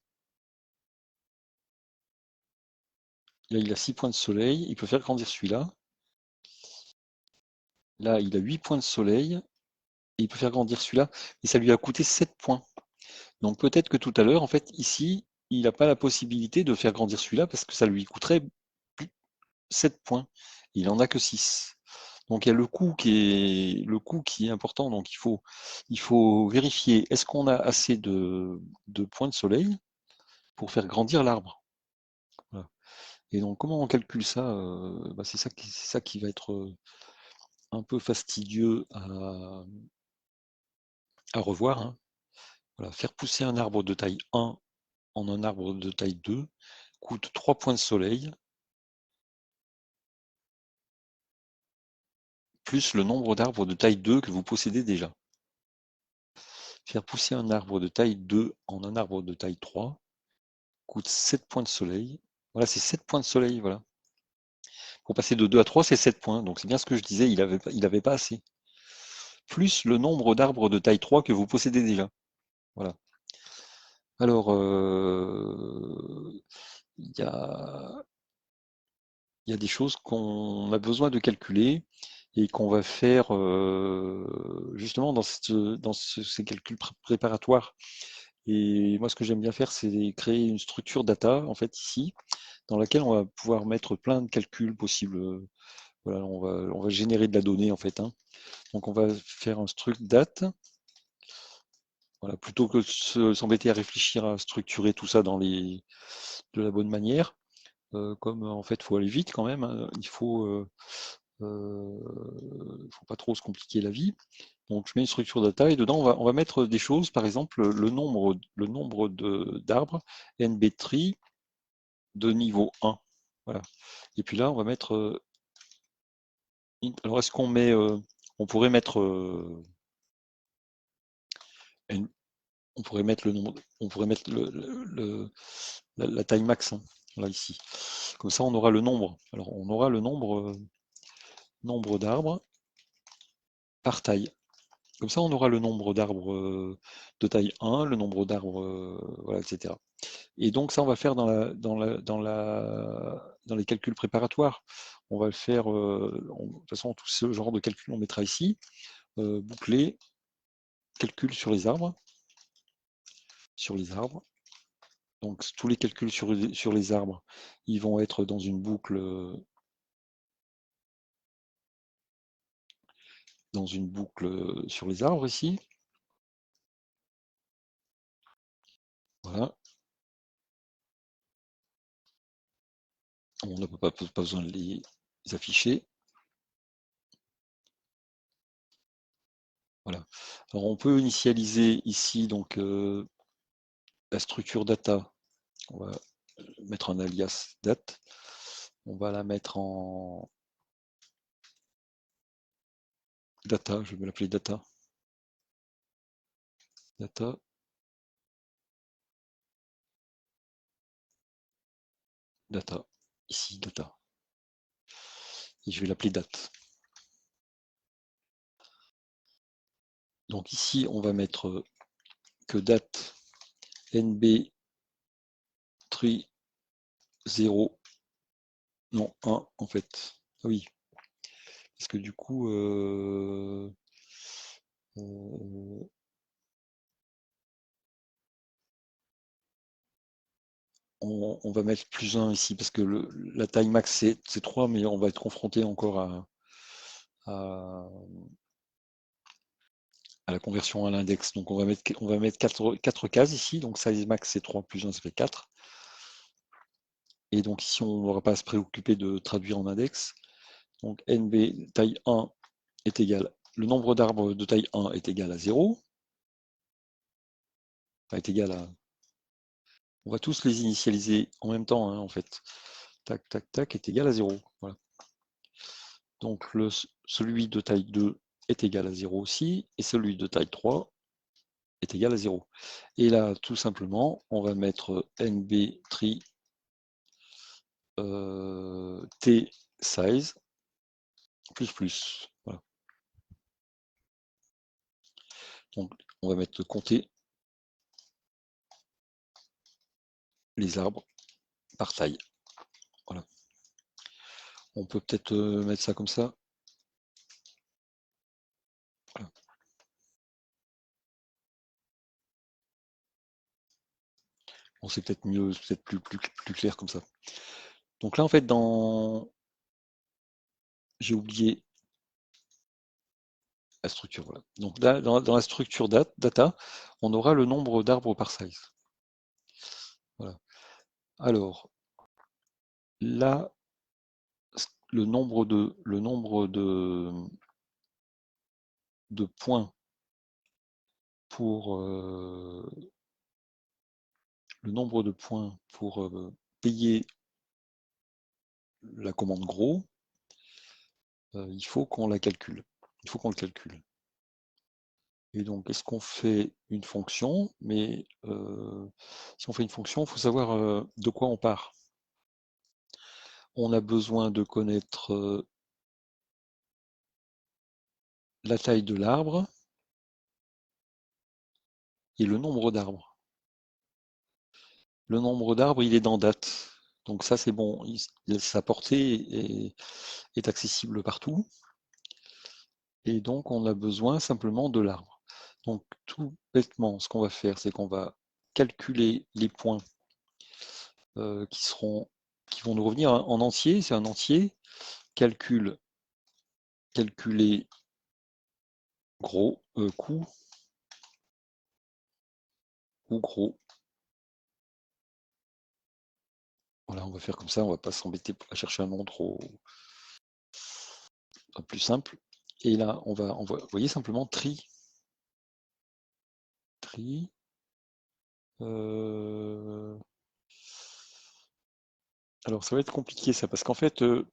là, il a 6 points de soleil, il peut faire grandir celui-là. Là, il a 8 points de soleil, et il peut faire grandir celui-là, et ça lui a coûté 7 points. Donc peut-être que tout à l'heure, en fait, ici, il n'a pas la possibilité de faire grandir celui-là parce que ça lui coûterait 7 points. Il n'en a que 6. Donc il y a le coût qui est important. Donc il faut vérifier, est-ce qu'on a assez de points de soleil pour faire grandir l'arbre? Voilà. Et donc comment on calcule ça? C'est ça qui va être un peu fastidieux à revoir, hein. Voilà. Faire pousser un arbre de taille 1 en un arbre de taille 2 coûte 3 points de soleil, plus le nombre d'arbres de taille 2 que vous possédez déjà. Faire pousser un arbre de taille 2 en un arbre de taille 3 coûte 7 points de soleil. Voilà, c'est 7 points de soleil, voilà. Pour passer de 2 à 3, c'est 7 points. Donc c'est bien ce que je disais, il avait pas assez. Plus le nombre d'arbres de taille 3 que vous possédez déjà. Voilà. Alors, il y a, il y a des choses qu'on a besoin de calculer et qu'on va faire justement dans ces calculs préparatoires. Et moi, ce que j'aime bien faire, c'est créer une structure data, en fait, ici, dans laquelle on va pouvoir mettre plein de calculs possibles. Voilà, on va générer de la donnée, en fait, hein. Donc, on va faire un struct date. Voilà, plutôt que de s'embêter à réfléchir à structurer tout ça de la bonne manière. Comme en fait, il faut aller vite quand même, hein, il faut Faut pas trop se compliquer la vie. Donc je mets une structure data et dedans on va mettre des choses, par exemple le nombre d'arbres NB-tree de niveau 1. Voilà. Et puis là on va mettre. Alors est-ce qu'on met. On pourrait mettre. On pourrait mettre le nombre. On pourrait mettre la taille max, hein, là ici. Comme ça on aura le nombre. Alors on aura le nombre d'arbres par taille. Comme ça, on aura le nombre d'arbres de taille 1, le nombre d'arbres, voilà, etc. Et donc ça, on va le faire dans les calculs préparatoires. On va le faire, de toute façon, tout ce genre de calcul, on mettra ici. Boucler, calcul sur les arbres. Sur les arbres. Donc tous les calculs sur les arbres, ils vont être dans une boucle, sur les arbres ici. Voilà. On n'a pas besoin de les afficher. Voilà. Alors on peut initialiser ici donc la structure data. On va mettre un alias date. On va la mettre en data. Je vais l'appeler data. Data. Data. Ici data. Et je vais l'appeler date. Donc ici on va mettre que date nb tree 0, non 1 en fait. Ah oui, parce que du coup on va mettre plus 1 ici parce que la taille max c'est 3, mais on va être confronté encore à la conversion à l'index. Donc on va mettre 4 cases ici, donc size max c'est 3 plus 1 ça fait 4. Et donc ici on n'aura pas à se préoccuper de traduire en index. Donc NB taille 1 est égal, le nombre d'arbres de taille 1 est égal à 0. Enfin, est égal à. On va tous les initialiser en même temps, hein, en fait. Tac, tac, tac, est égal à 0. Voilà. Donc celui de taille 2 est égal à 0 aussi, et celui de taille 3 est égal à 0. Et là, tout simplement, on va mettre NB tree T size plus. Voilà. Donc, on va mettre compter les arbres par taille. Voilà. On peut peut-être mettre ça comme ça. Voilà. Bon, c'est peut-être mieux, c'est peut-être plus clair comme ça. Donc là, en fait, j'ai oublié la structure. Voilà. Donc là, dans la structure data, on aura le nombre d'arbres par size. Voilà. Alors, là, le nombre de points pour payer la commande gros, il faut qu'on la calcule. Il faut qu'on le calcule. Et donc, est-ce qu'on fait une fonction? Mais si on fait une fonction, il faut savoir de quoi on part. On a besoin de connaître la taille de l'arbre et le nombre d'arbres. Le nombre d'arbres, il est dans date. Donc ça, c'est bon. Sa portée est accessible partout. Et donc, on a besoin simplement de l'arbre. Donc, tout bêtement, ce qu'on va faire, c'est qu'on va calculer les points qui vont nous revenir en entier. C'est un entier. Calculer gros, coût ou gros. Voilà, on va faire comme ça. On va pas s'embêter à chercher un nom plus simple. Et là, on va envoyer simplement tri. Alors, ça va être compliqué ça, parce qu'en fait, le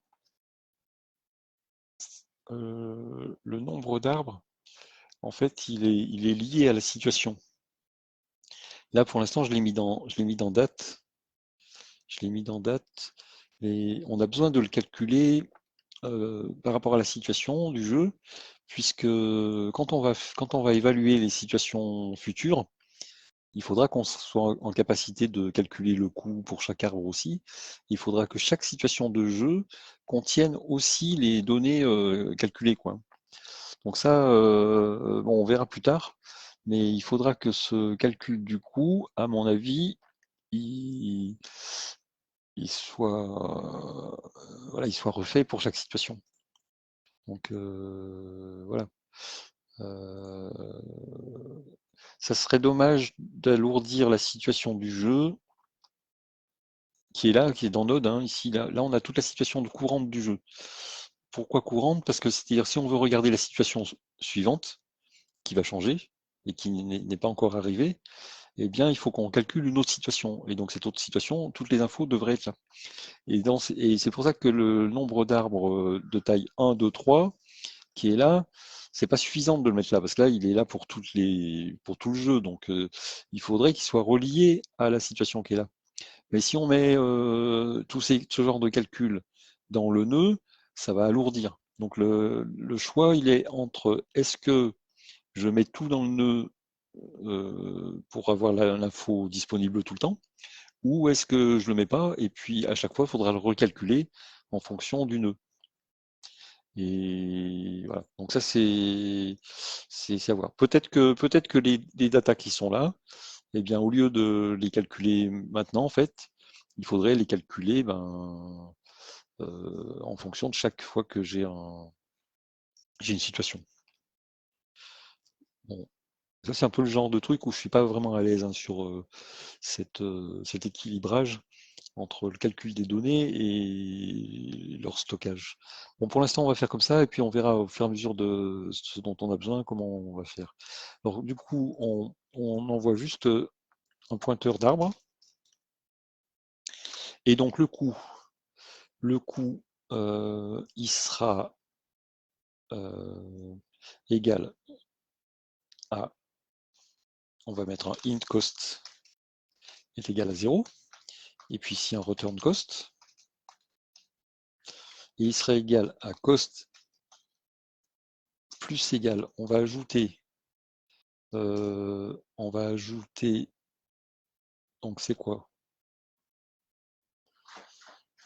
nombre d'arbres, en fait, il est lié à la situation. Là, pour l'instant, je l'ai mis dans date. Je l'ai mis dans date. Et on a besoin de le calculer par rapport à la situation du jeu, puisque quand on va évaluer les situations futures, il faudra qu'on soit en capacité de calculer le coût pour chaque arbre aussi. Il faudra que chaque situation de jeu contienne aussi les données calculées, quoi. Donc ça, bon, on verra plus tard, mais il faudra que ce calcul du coût, à mon avis, il, il soit, voilà, il soit refait pour chaque situation. Donc voilà. Euh, Ça serait dommage d'alourdir la situation du jeu qui est là, qui est dans Node, hein, ici. Là, on a toute la situation courante du jeu. Pourquoi courante? Parce que c'est-à-dire si on veut regarder la situation suivante, qui va changer et qui n'est pas encore arrivée, eh bien, il faut qu'on calcule une autre situation. Et donc, cette autre situation, toutes les infos devraient être là. Et c'est pour ça que le nombre d'arbres de taille 1, 2, 3, qui est là, c'est pas suffisant de le mettre là, parce que là, il est là pour pour tout le jeu. Donc, il faudrait qu'il soit relié à la situation qui est là. Mais si on met ce genre de calcul dans le nœud, ça va alourdir. Donc, le choix, il est entre est-ce que je mets tout dans le nœud pour avoir l'info disponible tout le temps, ou est-ce que je le mets pas et puis à chaque fois il faudra le recalculer en fonction du nœud. Et voilà. Donc ça c'est à voir. Peut-être que les datas qui sont là, eh bien au lieu de les calculer maintenant en fait, il faudrait les calculer en fonction de chaque fois que j'ai une situation. Bon, ça c'est un peu le genre de truc où je suis pas vraiment à l'aise hein, sur cet équilibrage entre le calcul des données et leur stockage. Bon, pour l'instant, on va faire comme ça, et puis on verra au fur et à mesure de ce dont on a besoin, comment on va faire. Alors, du coup, on envoie juste un pointeur d'arbre, et donc le coût, il sera égal à, on va mettre un int cost est égal à 0, et puis ici un return cost, et il sera égal à cost plus égal, on va ajouter, donc c'est quoi?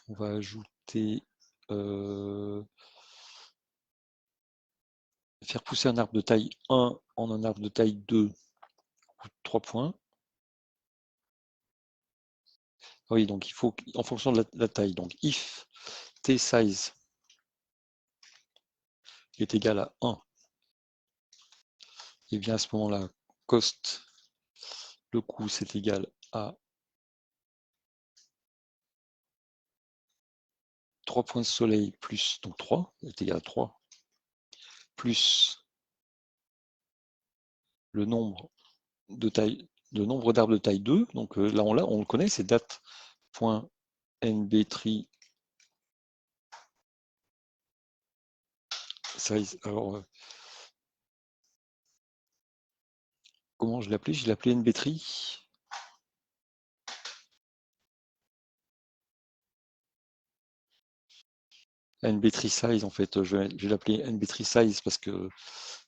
On va ajouter, faire pousser un arbre de taille 1 en un arbre de taille 2, 3 points. Oui, donc il faut, en fonction de la taille, donc if t-size est égal à 1, et bien à ce moment-là, cost, le coût, c'est égal à 3 points de soleil plus, donc 3, est égal à 3, plus le nombre d'arbres de taille 2, donc là on le connaît, c'est date.nbtree size. Alors, comment je l'ai appelé? Je l'ai appelé nbtree. NB3 size en fait, je vais l'appeler NB3 size parce que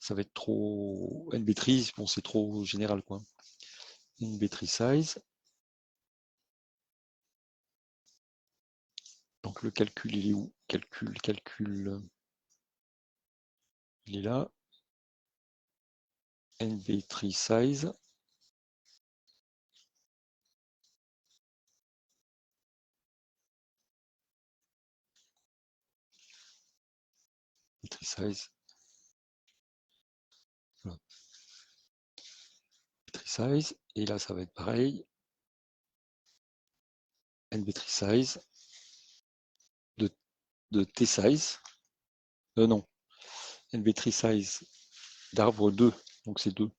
ça va être trop NB3, bon c'est trop général quoi. NB3 size. Donc le calcul il est où? Calcul, il est là. NB3 size. NB3 size. Voilà. NB3 size. Et là ça va être pareil. NB3 size de T size. Non. NB3 size d'arbre 2, donc c'est 2.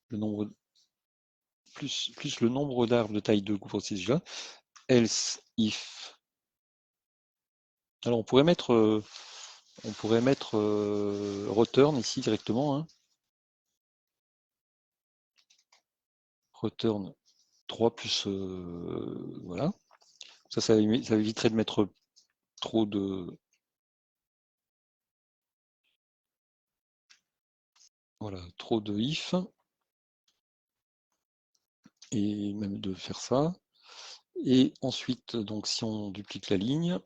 Le nombre plus le nombre d'arbres de taille 2 pour ces déjà. Else if. Alors on pourrait mettre return ici directement. Hein. Return 3 plus voilà. Ça éviterait de mettre trop de voilà, trop de if et même de faire ça. Et ensuite, donc si on duplique la ligne,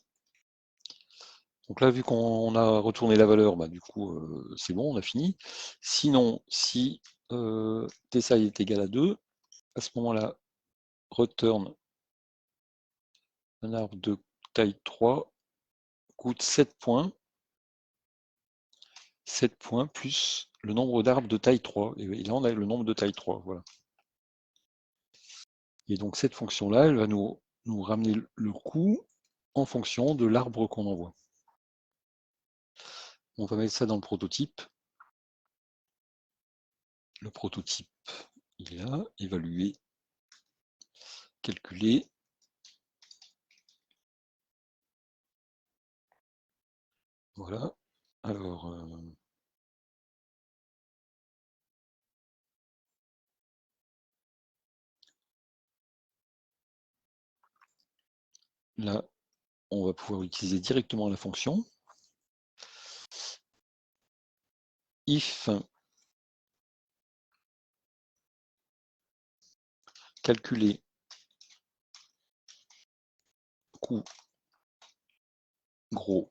donc là vu qu'on a retourné la valeur, bah, du coup c'est bon, on a fini. Sinon, si tSi est égal à 2, à ce moment-là, return un arbre de taille 3 coûte 7 points. 7 points plus le nombre d'arbres de taille 3. Et là, on a le nombre de taille 3. Voilà. Et donc, cette fonction-là, elle va nous ramener le coût en fonction de l'arbre qu'on envoie. On va mettre ça dans le prototype. Le prototype, il est là, évaluer, calculer. Voilà. Alors, là, on va pouvoir utiliser directement la fonction. If calculer coût gros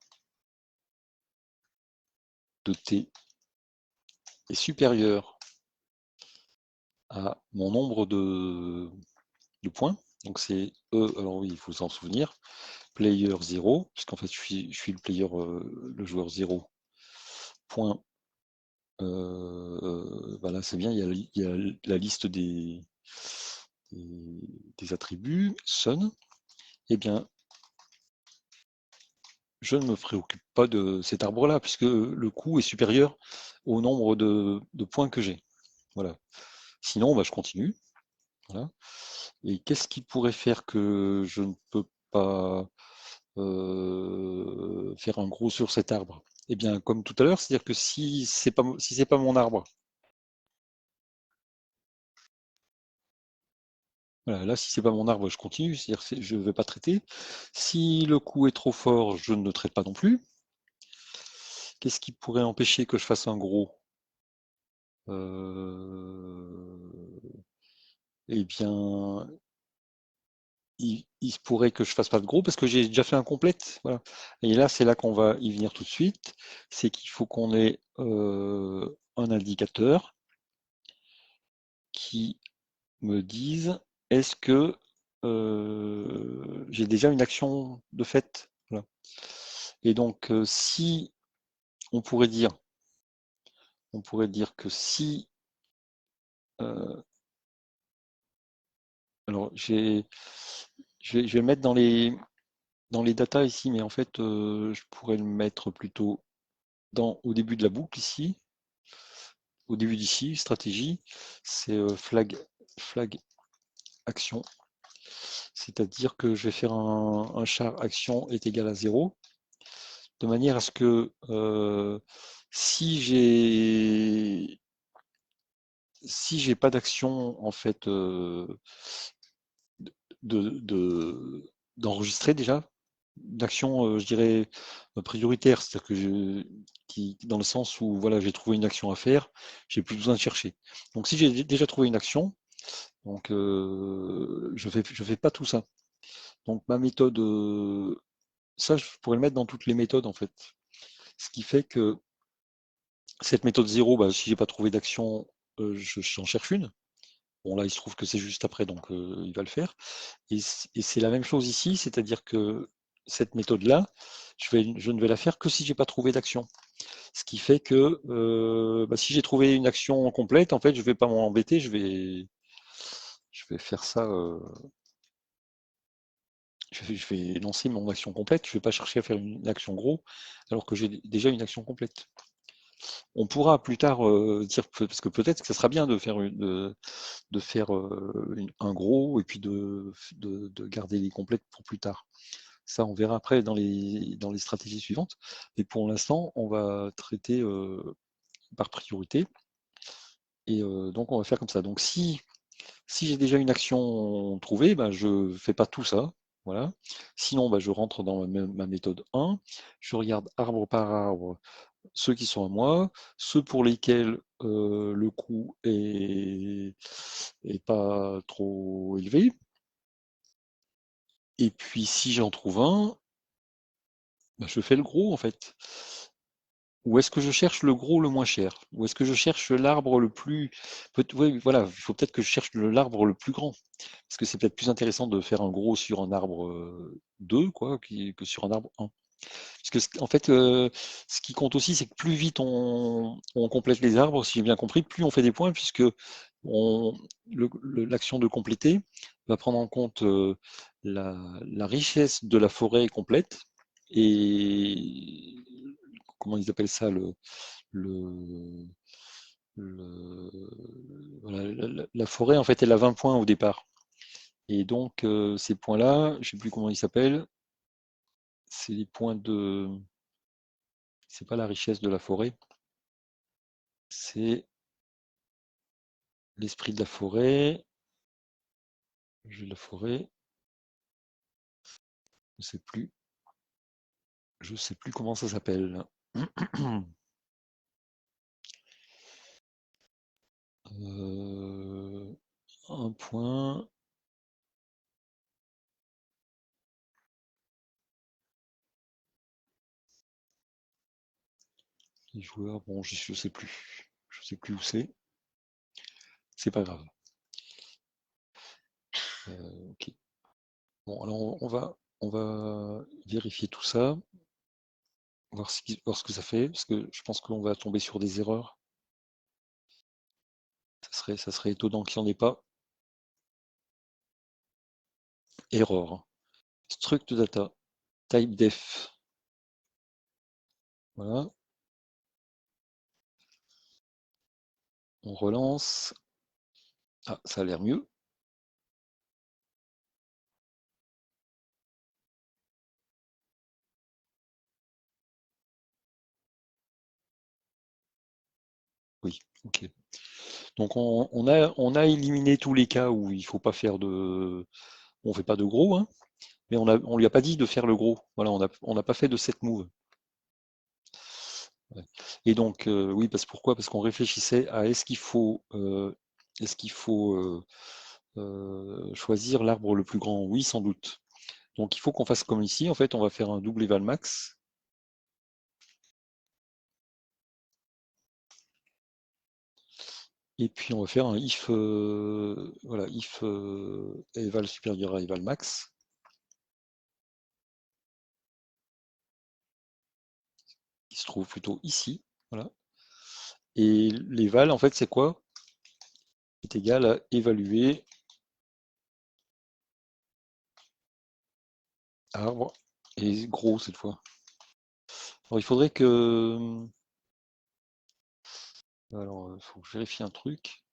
de t est supérieur à mon nombre de points. Donc c'est E, alors oui, il faut s'en souvenir, player 0, puisqu'en fait je suis le player, le joueur 0. Point. Voilà, c'est bien, il y a la liste des attributs, sun. Eh bien, je ne me préoccupe pas de cet arbre-là, puisque le coût est supérieur au nombre de points que j'ai. Voilà. Sinon, bah, je continue. Voilà. Et qu'est-ce qui pourrait faire que je ne peux pas faire un gros sur cet arbre? Eh bien, comme tout à l'heure, c'est-à-dire que si c'est pas mon arbre, voilà, là si c'est pas mon arbre, je continue, c'est-à-dire que je ne vais pas traiter. Si le coup est trop fort, je ne traite pas non plus. Qu'est-ce qui pourrait empêcher que je fasse un gros? Eh bien, il se pourrait que je fasse pas de gros parce que j'ai déjà fait un complète. Voilà. Et là, c'est là qu'on va y venir tout de suite. C'est qu'il faut qu'on ait un indicateur qui me dise est-ce que j'ai déjà une action de fait. Voilà. Et donc, si on pourrait dire que si alors je vais le mettre dans les datas ici, mais en fait, je pourrais le mettre plutôt au début de la boucle ici, au début d'ici, stratégie, c'est flag action, c'est-à-dire que je vais faire un char action est égal à 0, de manière à ce que si j'ai pas d'action en fait d'enregistrer déjà, d'action je dirais prioritaire, c'est-à-dire que dans le sens où voilà j'ai trouvé une action à faire, j'ai plus besoin de chercher. Donc si j'ai déjà trouvé une action, donc je fais pas tout ça. Donc ma méthode, ça je pourrais le mettre dans toutes les méthodes en fait. Ce qui fait que cette méthode 0, bah, si j'ai pas trouvé d'action, j'en cherche une. Bon là il se trouve que c'est juste après, donc il va le faire. Et c'est la même chose ici, c'est-à-dire que cette méthode-là, je ne vais la faire que si j'ai pas trouvé d'action. Ce qui fait que bah, si j'ai trouvé une action complète, en fait, je vais pas m'embêter, je vais faire ça. je vais lancer mon action complète, je ne vais pas chercher à faire une action gros, alors que j'ai déjà une action complète. On pourra plus tard dire, parce que peut-être que ça sera bien de faire, un gros et puis de garder les complètes pour plus tard. Ça, on verra après dans les stratégies suivantes. Mais pour l'instant, on va traiter par priorité. Et donc, on va faire comme ça. Donc, si j'ai déjà une action trouvée, ben, je ne fais pas tout ça. Voilà. Sinon, ben, je rentre dans ma méthode 1. Je regarde arbre par arbre ceux qui sont à moi, ceux pour lesquels le coût est pas trop élevé. Et puis, si j'en trouve un, ben, je fais le gros en fait. Ou est-ce que je cherche le gros le moins cher? Ou est-ce que je cherche l'arbre le plus... Oui, voilà, il faut peut-être que je cherche l'arbre le plus grand. Parce que c'est peut-être plus intéressant de faire un gros sur un arbre 2 quoi, que sur un arbre 1. Parce que, en fait, ce qui compte aussi, c'est que plus vite on complète les arbres, si j'ai bien compris, plus on fait des points, puisque l'action de compléter va prendre en compte la richesse de la forêt complète et comment ils appellent ça le, voilà, la forêt en fait elle a 20 points au départ et donc ces points-là, je ne sais plus comment ils s'appellent, c'est les points de, c'est pas la richesse de la forêt, c'est l'esprit de la forêt, jeu de la forêt, je sais plus, je sais plus comment ça s'appelle. Un point. Les joueurs, bon, je sais plus. Je sais plus où c'est. C'est pas grave. Ok. Bon, alors on va vérifier tout ça, voir ce que ça fait, parce que je pense qu'on va tomber sur des erreurs. Ça serait étonnant qu'il n'y en ait pas. Erreur. Struct data. Type def. Voilà. On relance. Ah, ça a l'air mieux. Oui, ok. Donc on a éliminé tous les cas où il faut pas faire de. On fait pas de gros, hein, mais on lui a pas dit de faire le gros. Voilà, on n'a pas fait de set move. Ouais. Et donc, oui, pourquoi? Parce qu'on réfléchissait à est-ce qu'il faut choisir l'arbre le plus grand? Oui, sans doute. Donc il faut qu'on fasse comme ici. En fait, on va faire un double eval max. Et puis on va faire un if, voilà, if eval supérieur à eval max. Qui se trouve plutôt ici. Voilà. Et l'éval, en fait, c'est quoi? C'est égal à évaluer arbre et gros cette fois. Alors il faudrait que. Alors, il faut que je vérifie un truc.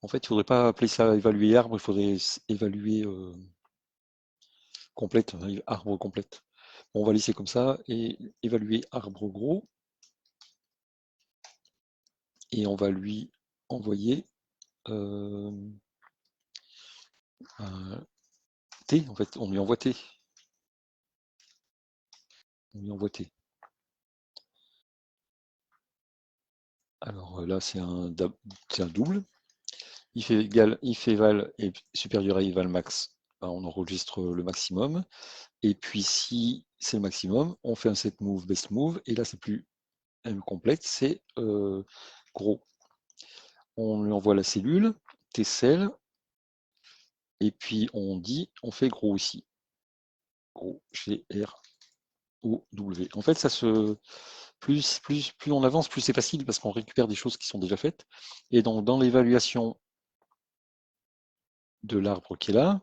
En fait, il ne faudrait pas appeler ça évaluer arbre, il faudrait évaluer complète, hein, arbre complète. Bon, on va laisser comme ça et évaluer arbre gros. Et on va lui envoyer un T, en fait, on lui envoie T. On lui envoie T. Alors là, c'est un double. If eval est supérieur à eval max, ben, on enregistre le maximum. Et puis si c'est le maximum, on fait un set move, best move. Et là, c'est plus M complète, c'est gros. On lui envoie la cellule, T-cell, et puis on fait gros ici. Gros, G, R, O, W. En fait, plus on avance, plus c'est facile parce qu'on récupère des choses qui sont déjà faites. Et donc, dans l'évaluation de l'arbre qui est là.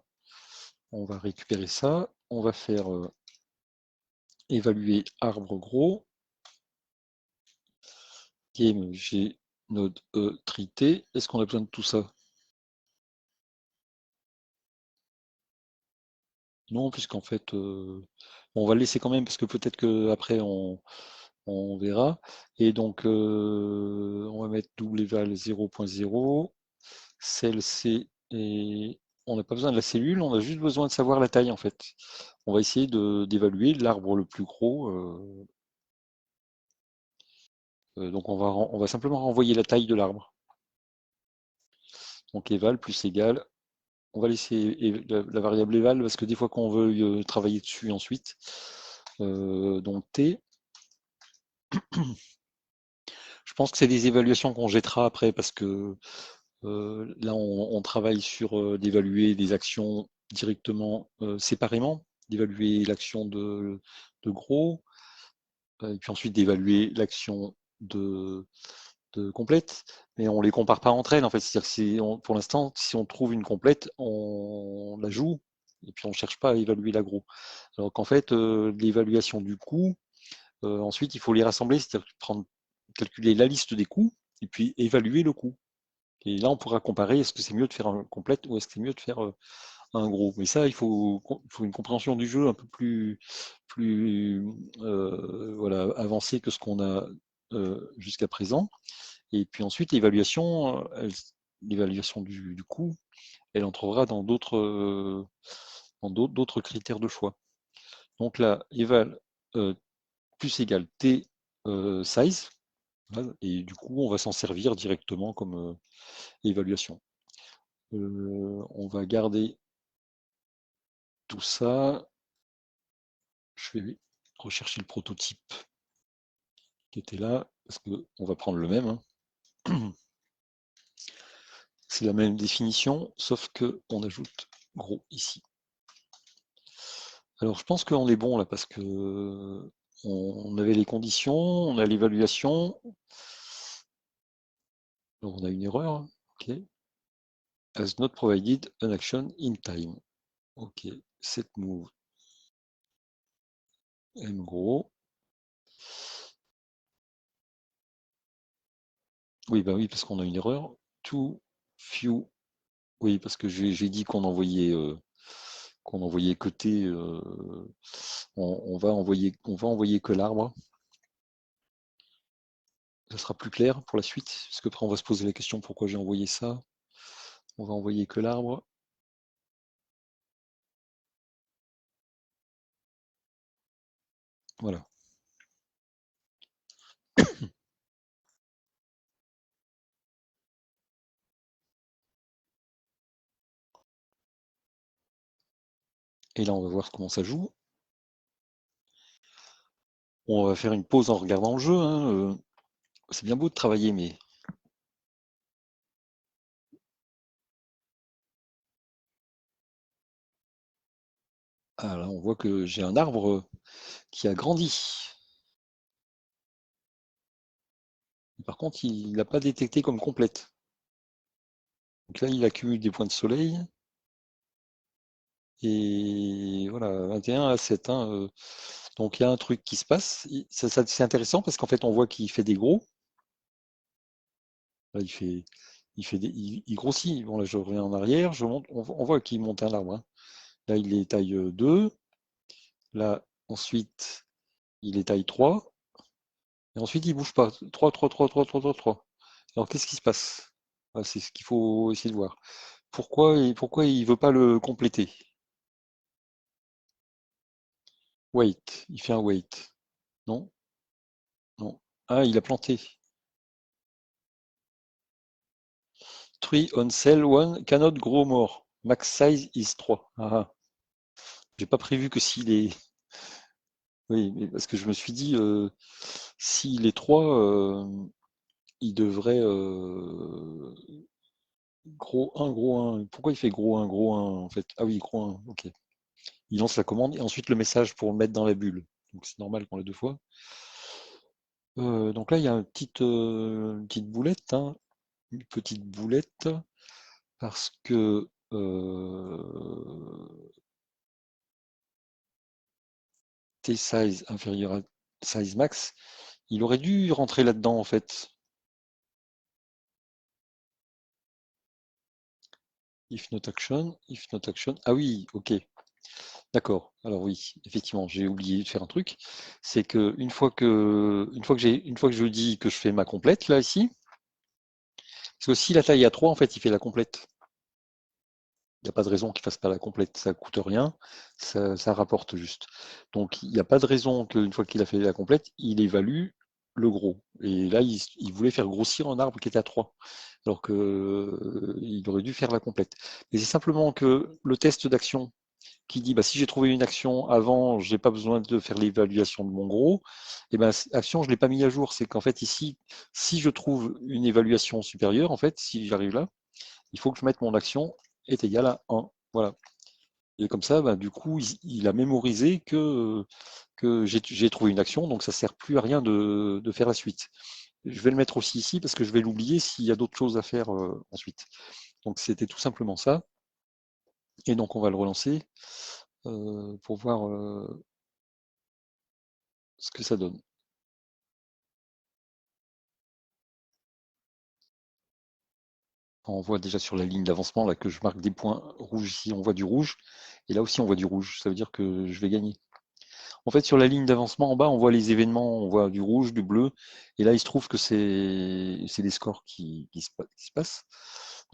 On va récupérer ça. On va faire évaluer arbre gros. Game G node E trité. Est-ce qu'on a besoin de tout ça? Non, puisqu'en fait, on va le laisser quand même parce que peut-être qu'après on verra. Et donc, on va mettre double éval 0.0. Celle C, et on n'a pas besoin de la cellule, on a juste besoin de savoir la taille en fait. On va essayer d'évaluer l'arbre le plus gros. Donc on va simplement renvoyer la taille de l'arbre. Donc éval plus égal. On va laisser la variable éval parce que des fois qu'on veut travailler dessus ensuite. Donc T. Je pense que c'est des évaluations qu'on jettera après parce que là on travaille sur d'évaluer des actions directement séparément, d'évaluer l'action de gros, et puis ensuite d'évaluer l'action de complète, mais on les compare pas entre elles en fait. C'est-à-dire que pour l'instant, si on trouve une complète, on la joue et puis on cherche pas à évaluer la gros. Alors qu'en fait, l'évaluation du coût, ensuite il faut les rassembler, c'est-à-dire calculer la liste des coûts et puis évaluer le coût. Et là, on pourra comparer, est-ce que c'est mieux de faire un complète ou est-ce que c'est mieux de faire un gros. Mais ça, il faut une compréhension du jeu un peu plus voilà, avancée que ce qu'on a jusqu'à présent. Et puis ensuite, l'évaluation du coût, elle entrera dans d'autres critères de choix. Donc là, eval plus égal t size, voilà, et du coup, on va s'en servir directement comme évaluation. On va garder tout ça. Je vais rechercher le prototype qui était là, parce qu'on va prendre le même, hein. C'est la même définition, sauf que on ajoute gros ici. Alors je pense qu'on est bon là, parce que on avait les conditions, on a l'évaluation. Donc on a une erreur, ok. Has not provided an action in time. Ok, set move m gros. Oui, bah oui, parce qu'on a une erreur. Too few. Oui, parce que j'ai dit qu'on envoyait côté. On va envoyer que l'arbre. Ça sera plus clair pour la suite, parce qu'après on va se poser la question pourquoi j'ai envoyé ça. On va envoyer que l'arbre. Voilà. Et là, on va voir comment ça joue. On va faire une pause en regardant le jeu, hein. C'est bien beau de travailler, mais ah, là, on voit que j'ai un arbre qui a grandi. Par contre, il n'a pas détecté comme complète. Donc là, il accumule des points de soleil. Et voilà, 21 à 7, hein. Donc il y a un truc qui se passe. C'est intéressant parce qu'en fait, on voit qu'il fait des gros. Là, il grossit. Bon, là, je reviens en arrière. On voit qu'il monte un arbre, hein. Là, il est taille 2. Là, ensuite, il est taille 3. Et ensuite, il bouge pas. 3, 3, 3, 3, 3, 3, 3. Alors, qu'est-ce qui se passe? Ah, c'est ce qu'il faut essayer de voir. Pourquoi il veut pas le compléter? Wait. Il fait un wait. Non? Non. Ah, il a planté. Tree on cell 1 cannot grow more. Max size is 3. Ah, ah. J'ai pas prévu que s'il est. Oui, mais parce que je me suis dit, s'il est 3, il devrait gros 1. Pourquoi il fait gros 1 en fait? Ah oui, gros 1, ok. Il lance la commande et ensuite le message pour le mettre dans la bulle. Donc c'est normal qu'on l'ait deux fois. Donc là, il y a une petite boulette, hein, une petite boulette, parce que T-size inférieur à size max, il aurait dû rentrer là-dedans en fait. If not action, if not action. Ah oui, ok. D'accord. Alors oui, effectivement, j'ai oublié de faire un truc. C'est que une fois que je dis que je fais ma complète là ici, parce que si la taille est à 3, en fait, il fait la complète. Il n'y a pas de raison qu'il ne fasse pas la complète, ça ne coûte rien, ça rapporte juste. Donc il n'y a pas de raison qu'une fois qu'il a fait la complète, il évalue le gros. Et là, il voulait faire grossir un arbre qui était à 3, alors qu'il aurait dû faire la complète. Mais c'est simplement que le test d'action qui dit bah, si j'ai trouvé une action avant, je n'ai pas besoin de faire l'évaluation de mon gros, et ben action, je ne l'ai pas mis à jour. C'est qu'en fait ici, si je trouve une évaluation supérieure, en fait, si j'arrive là, il faut que je mette mon action est égale à 1. Voilà. Et comme ça, bah, du coup, il a mémorisé que j'ai trouvé une action, donc ça ne sert plus à rien de faire la suite. Je vais le mettre aussi ici parce que je vais l'oublier s'il y a d'autres choses à faire ensuite. Donc c'était tout simplement ça. Et donc on va le relancer pour voir ce que ça donne. On voit déjà sur la ligne d'avancement là que je marque des points rouges ici, on voit du rouge. Et là aussi on voit du rouge, ça veut dire que je vais gagner. En fait, sur la ligne d'avancement en bas, on voit les événements, on voit du rouge, du bleu. Et là, il se trouve que c'est des scores qui se passent.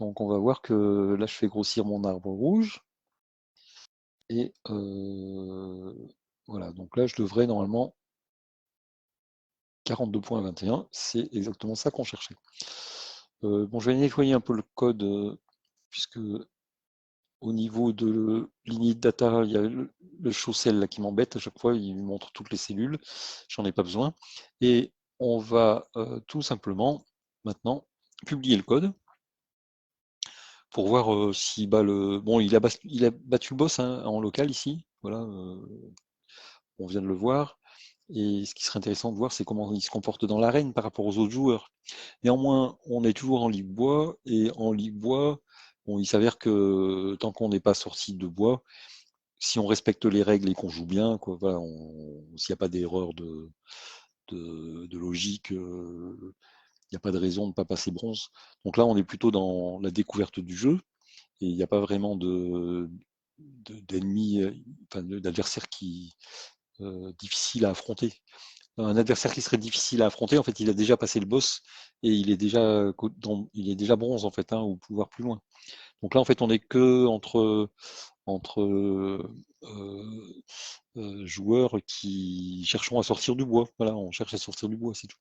Donc, on va voir que là, je fais grossir mon arbre rouge. Et voilà, donc là, je devrais normalement 42,21. C'est exactement ça qu'on cherchait. Bon, je vais nettoyer un peu le code, puisque au niveau de l'init data, il y a le show cell là qui m'embête à chaque fois, il me montre toutes les cellules, j'en ai pas besoin. Et on va tout simplement maintenant publier le code pour voir s'il bat le. Bon, il a battu le boss hein, en local ici, voilà, on vient de le voir. Et ce qui serait intéressant de voir, c'est comment il se comporte dans l'arène par rapport aux autres joueurs. Néanmoins, on est toujours en ligue bois, et en ligue bois, bon, il s'avère que tant qu'on n'est pas sorti de bois, si on respecte les règles et qu'on joue bien, quoi, voilà, s'il n'y a pas d'erreur de logique, il n'y a pas de raison de ne pas passer bronze. Donc là, on est plutôt dans la découverte du jeu et il n'y a pas vraiment d'ennemis, enfin, d'adversaires qui difficiles à affronter. Un adversaire qui serait difficile à affronter, en fait, il a déjà passé le boss et il est déjà bronze en fait, hein, ou pouvoir plus loin. Donc là, en fait, on n'est que entre joueurs qui cherchons à sortir du bois. Voilà, on cherche à sortir du bois, c'est tout.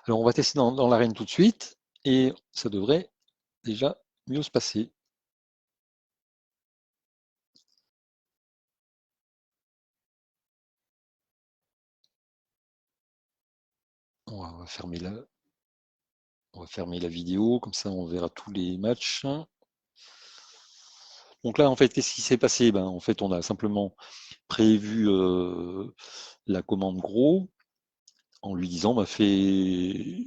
Alors, on va tester dans l'arène tout de suite et ça devrait déjà mieux se passer. On va fermer la vidéo, comme ça on verra tous les matchs. Donc là, en fait, qu'est-ce qui s'est passé? Ben, en fait, on a simplement prévu la commande gros en lui disant bah, fais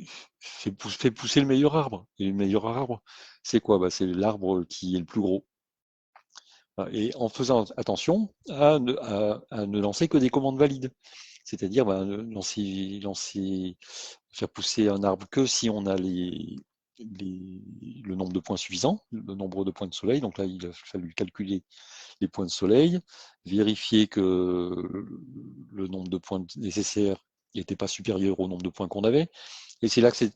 pousser le meilleur arbre. Et le meilleur arbre, c'est quoi? Bah, c'est l'arbre qui est le plus gros. Et en faisant attention à ne lancer que des commandes valides. C'est-à-dire bah, faire pousser un arbre que si on a le nombre de points suffisant, le nombre de points de soleil. Donc là, il a fallu calculer les points de soleil, vérifier que le nombre de points nécessaires n'était pas supérieur au nombre de points qu'on avait. Et c'est là que c'est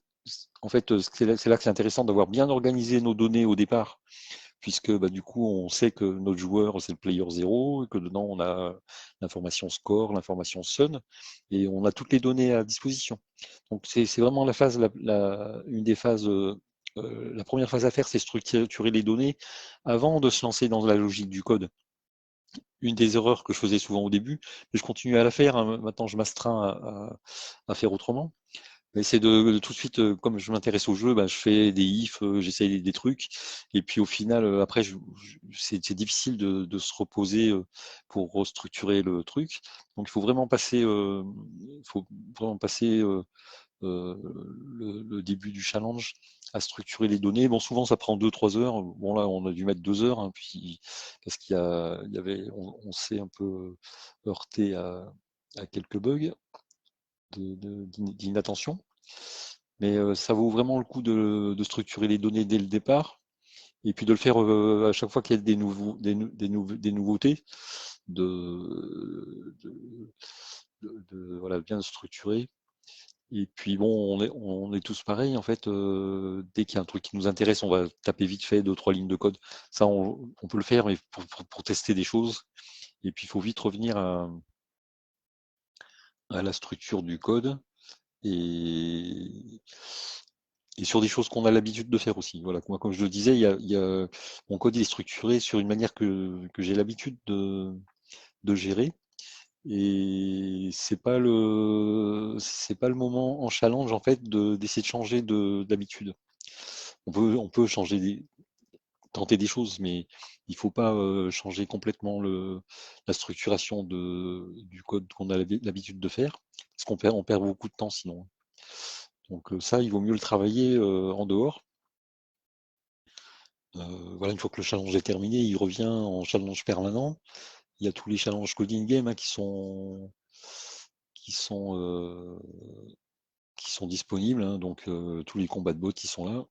là que c'est intéressant d'avoir bien organisé nos données au départ, puisque bah, du coup, on sait que notre joueur, c'est le player 0, et que dedans, on a l'information score, l'information sun, et on a toutes les données à disposition. Donc, c'est vraiment une des phases, la première phase à faire, c'est structurer les données avant de se lancer dans la logique du code. Une des erreurs que je faisais souvent au début, mais je continue à la faire, hein, maintenant je m'astreins à faire autrement. Mais c'est de tout de suite, comme je m'intéresse au jeu, bah, je fais des ifs, j'essaye des trucs, et puis au final, après, c'est difficile de se reposer pour restructurer le truc. Donc il faut vraiment passer le début du challenge à structurer les données. Bon, souvent ça prend 2-3 heures. Bon là, on a dû mettre 2 heures, hein, puis parce il y avait, on s'est un peu heurté à quelques bugs d'inattention. Mais ça vaut vraiment le coup de structurer les données dès le départ et puis de le faire à chaque fois qu'il y a des nouveautés, de, de, voilà, bien structurer. Et puis bon, on est tous pareils en fait. Dès qu'il y a un truc qui nous intéresse, on va taper vite fait 2-3 lignes de code. Ça, on peut le faire, mais pour tester des choses. Et puis il faut vite revenir à la structure du code et, et sur des choses qu'on a l'habitude de faire aussi. Voilà, moi, comme je le disais, mon code est structuré sur une manière que j'ai l'habitude de gérer. Et c'est pas le moment en challenge en fait d'essayer de changer d'habitude. On peut tenter des choses, mais il faut pas changer complètement la structuration du code qu'on a l'habitude de faire, parce on perd beaucoup de temps sinon. Donc ça, il vaut mieux le travailler en dehors. Voilà, une fois que le challenge est terminé, il revient en challenge permanent. Il y a tous les challenges coding game, hein, qui sont, euh, qui sont disponibles, hein, donc tous les combats de bots qui sont là.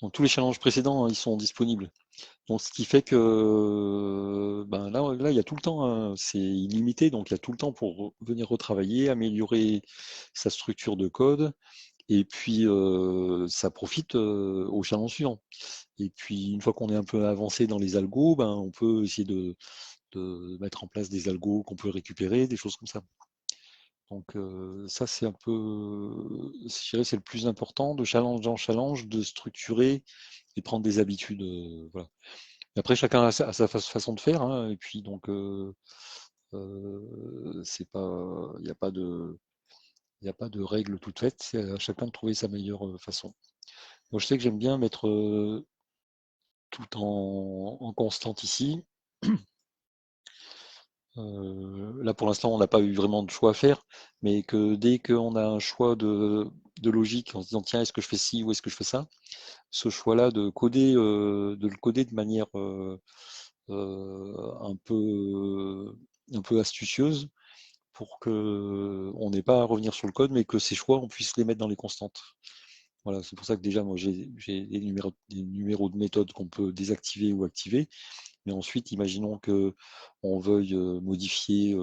Donc tous les challenges précédents, hein, ils sont disponibles. Donc ce qui fait que ben là, il y a tout le temps, hein, c'est illimité, donc il y a tout le temps pour venir retravailler, améliorer sa structure de code, et puis ça profite au challenge suivant. Et puis une fois qu'on est un peu avancé dans les algos, ben, on peut essayer de mettre en place des algos qu'on peut récupérer, des choses comme ça. Donc ça, c'est un peu, je dirais, c'est le plus important, de challenge en challenge, de structurer et prendre des habitudes. Voilà. Et après, chacun a sa façon de faire, hein, et puis donc, c'est pas, il n'y a pas de règle toute faite, c'est à chacun de trouver sa meilleure façon. Moi, je sais que j'aime bien mettre tout en constante ici. Là, pour l'instant, on n'a pas eu vraiment de choix à faire, mais que dès qu'on a un choix de logique en se disant, tiens, est-ce que je fais ci ou est-ce que je fais ça, ce choix-là de le coder de manière un peu astucieuse pour que on n'ait pas à revenir sur le code, mais que ces choix, on puisse les mettre dans les constantes. Voilà, c'est pour ça que déjà, moi, j'ai des numéros de méthode qu'on peut désactiver ou activer. Mais ensuite, imaginons que on veuille modifier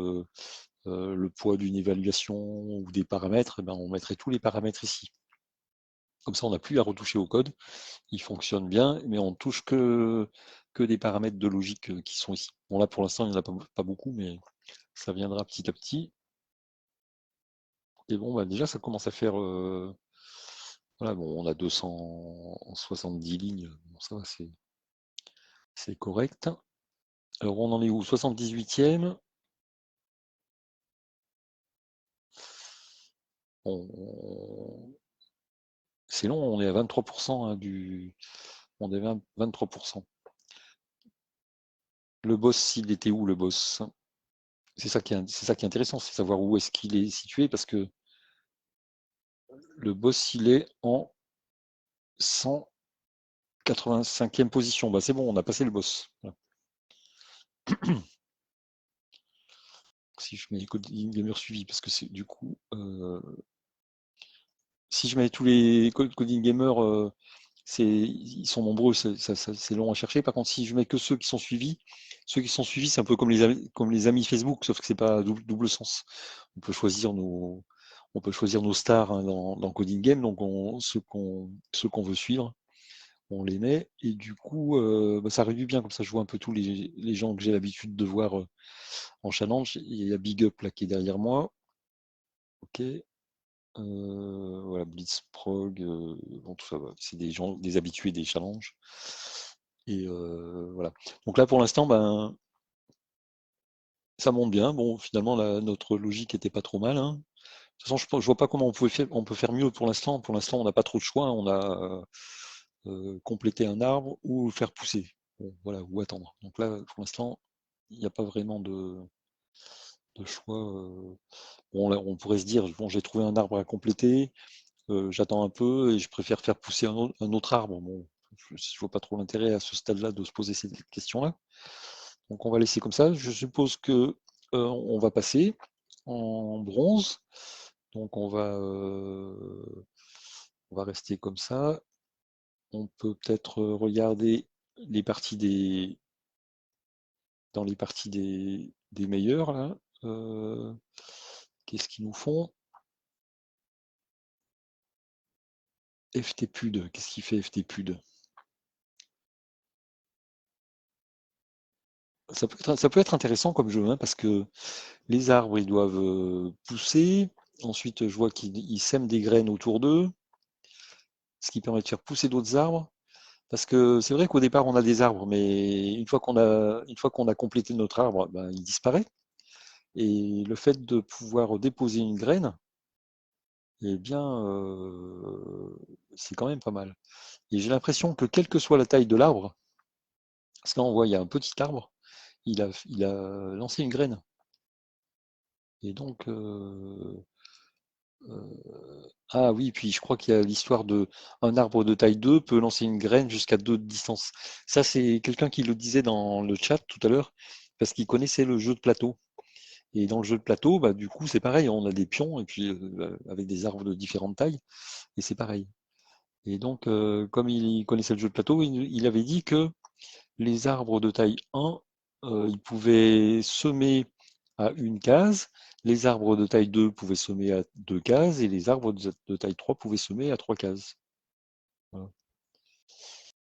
le poids d'une évaluation ou des paramètres, eh ben, on mettrait tous les paramètres ici. Comme ça, on n'a plus à retoucher au code. Il fonctionne bien, mais on touche que des paramètres de logique qui sont ici. Bon, là, pour l'instant, il n'y en a pas beaucoup, mais ça viendra petit à petit. Et bon, bah, déjà, ça commence à faire. Voilà, bon, on a 270 lignes. Bon, ça va, c'est correct. Alors, on en est où? 78e. C'est long, on est à 23%, hein, on est 23%. Le boss, il était où le boss? C'est ça qui est intéressant, c'est savoir où est-ce qu'il est situé, parce que le boss, il est en 185e position. Bah, c'est bon, on a passé le boss. Voilà. Si je mets les coding gamers suivis, parce que c'est du coup, si je mets tous les coding gamers, ils sont nombreux, c'est long à chercher. Par contre, si je mets que ceux qui sont suivis, c'est un peu comme les amis Facebook, sauf que c'est pas double sens. On peut choisir on peut choisir nos stars, hein, dans Coding Game, donc ceux qu'on veut suivre, on les met, et du coup, bah, ça réduit bien, comme ça je vois un peu tous les gens que j'ai l'habitude de voir en challenge. Il y a Big Up là qui est derrière moi. Ok. Voilà, Blitzprog, bon, tout ça, c'est des gens, des habitués des challenges. Et voilà. Donc là, pour l'instant, ben, ça monte bien. Bon, finalement, notre logique était pas trop mal, hein. De toute façon, je vois pas comment on peut faire mieux pour l'instant. Pour l'instant, on n'a pas trop de choix. On a compléter un arbre ou faire pousser. Bon, voilà, ou attendre. Donc là, pour l'instant, il n'y a pas vraiment de choix. Bon, là, on pourrait se dire, bon, j'ai trouvé un arbre à compléter, j'attends un peu et je préfère faire pousser un autre arbre. Bon, je ne vois pas trop l'intérêt à ce stade-là de se poser cette question-là. Donc on va laisser comme ça. Je suppose que on va passer en bronze. Donc on va rester comme ça. On peut peut-être regarder les parties dans les parties des meilleurs là. Qu'est-ce qu'ils nous font? FTPUD, qu'est-ce qu'il fait FTPUD? Ça peut être intéressant comme jeu, hein, parce que les arbres, ils doivent pousser. Ensuite, je vois qu'ils sèment des graines autour d'eux, ce qui permet de faire pousser d'autres arbres. Parce que c'est vrai qu'au départ, on a des arbres, mais une fois qu'on a complété notre arbre, ben, il disparaît. Et le fait de pouvoir déposer une graine, eh bien, c'est quand même pas mal. Et j'ai l'impression que quelle que soit la taille de l'arbre, parce que là, on voit, il y a un petit arbre, il a lancé une graine. Et donc, ah oui, puis je crois qu'il y a l'histoire de un arbre de taille 2 peut lancer une graine jusqu'à 2 de distance. Ça, c'est quelqu'un qui le disait dans le chat tout à l'heure, parce qu'il connaissait le jeu de plateau. Et dans le jeu de plateau, bah, du coup, c'est pareil, on a des pions, et puis avec des arbres de différentes tailles, et c'est pareil. Et donc, comme il connaissait le jeu de plateau, il avait dit que les arbres de taille 1, ils pouvaient semer à une case, les arbres de taille 2 pouvaient semer à deux cases, et les arbres de taille 3 pouvaient semer à trois cases. Voilà.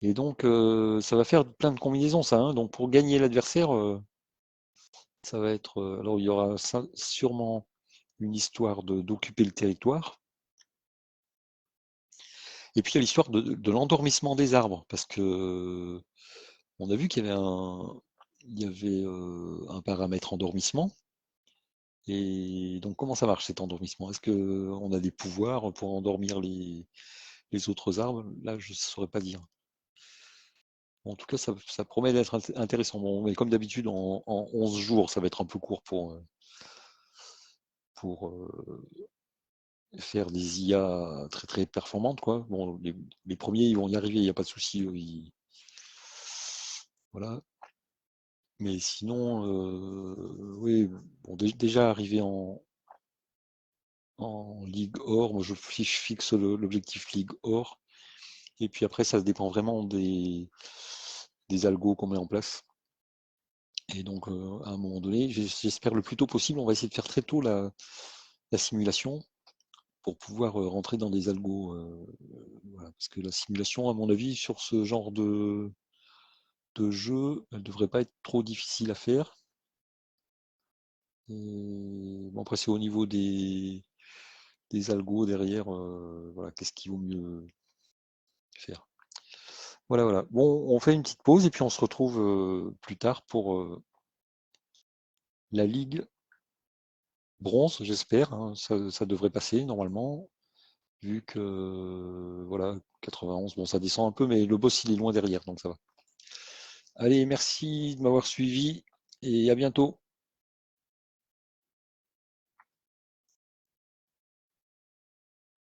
Et donc, ça va faire plein de combinaisons, ça, hein. Donc, pour gagner l'adversaire, ça va être. Alors, il y aura sûrement une histoire d'occuper le territoire. Et puis, il y a l'histoire de l'endormissement des arbres, parce que on a vu qu'il y avait il y avait un paramètre endormissement. Et donc, comment ça marche cet endormissement? Est-ce qu'on a des pouvoirs pour endormir les autres arbres? Là, je ne saurais pas dire. Bon, en tout cas, ça promet d'être intéressant. Bon, mais comme d'habitude, en 11 jours, ça va être un peu court pour faire des IA très très performantes, quoi. Bon, les premiers, ils vont y arriver, il n'y a pas de souci. Voilà. Mais sinon, oui, bon, déjà arrivé en Ligue Or, moi je fixe l'objectif Ligue Or. Et puis après, ça dépend vraiment des algos qu'on met en place. Et donc, à un moment donné, j'espère le plus tôt possible, on va essayer de faire très tôt la simulation pour pouvoir rentrer dans des algos. Voilà. Parce que la simulation, à mon avis, sur ce genre de jeu, elle ne devrait pas être trop difficile à faire. Et, bon, après, c'est au niveau des algos derrière, voilà, qu'est-ce qu'il vaut mieux faire. Voilà, voilà. Bon, on fait une petite pause et puis on se retrouve plus tard pour la Ligue bronze, j'espère, hein. Ça devrait passer normalement, vu que voilà, 91, bon, ça descend un peu, mais le boss il est loin derrière, donc ça va. Allez, merci de m'avoir suivi et à bientôt.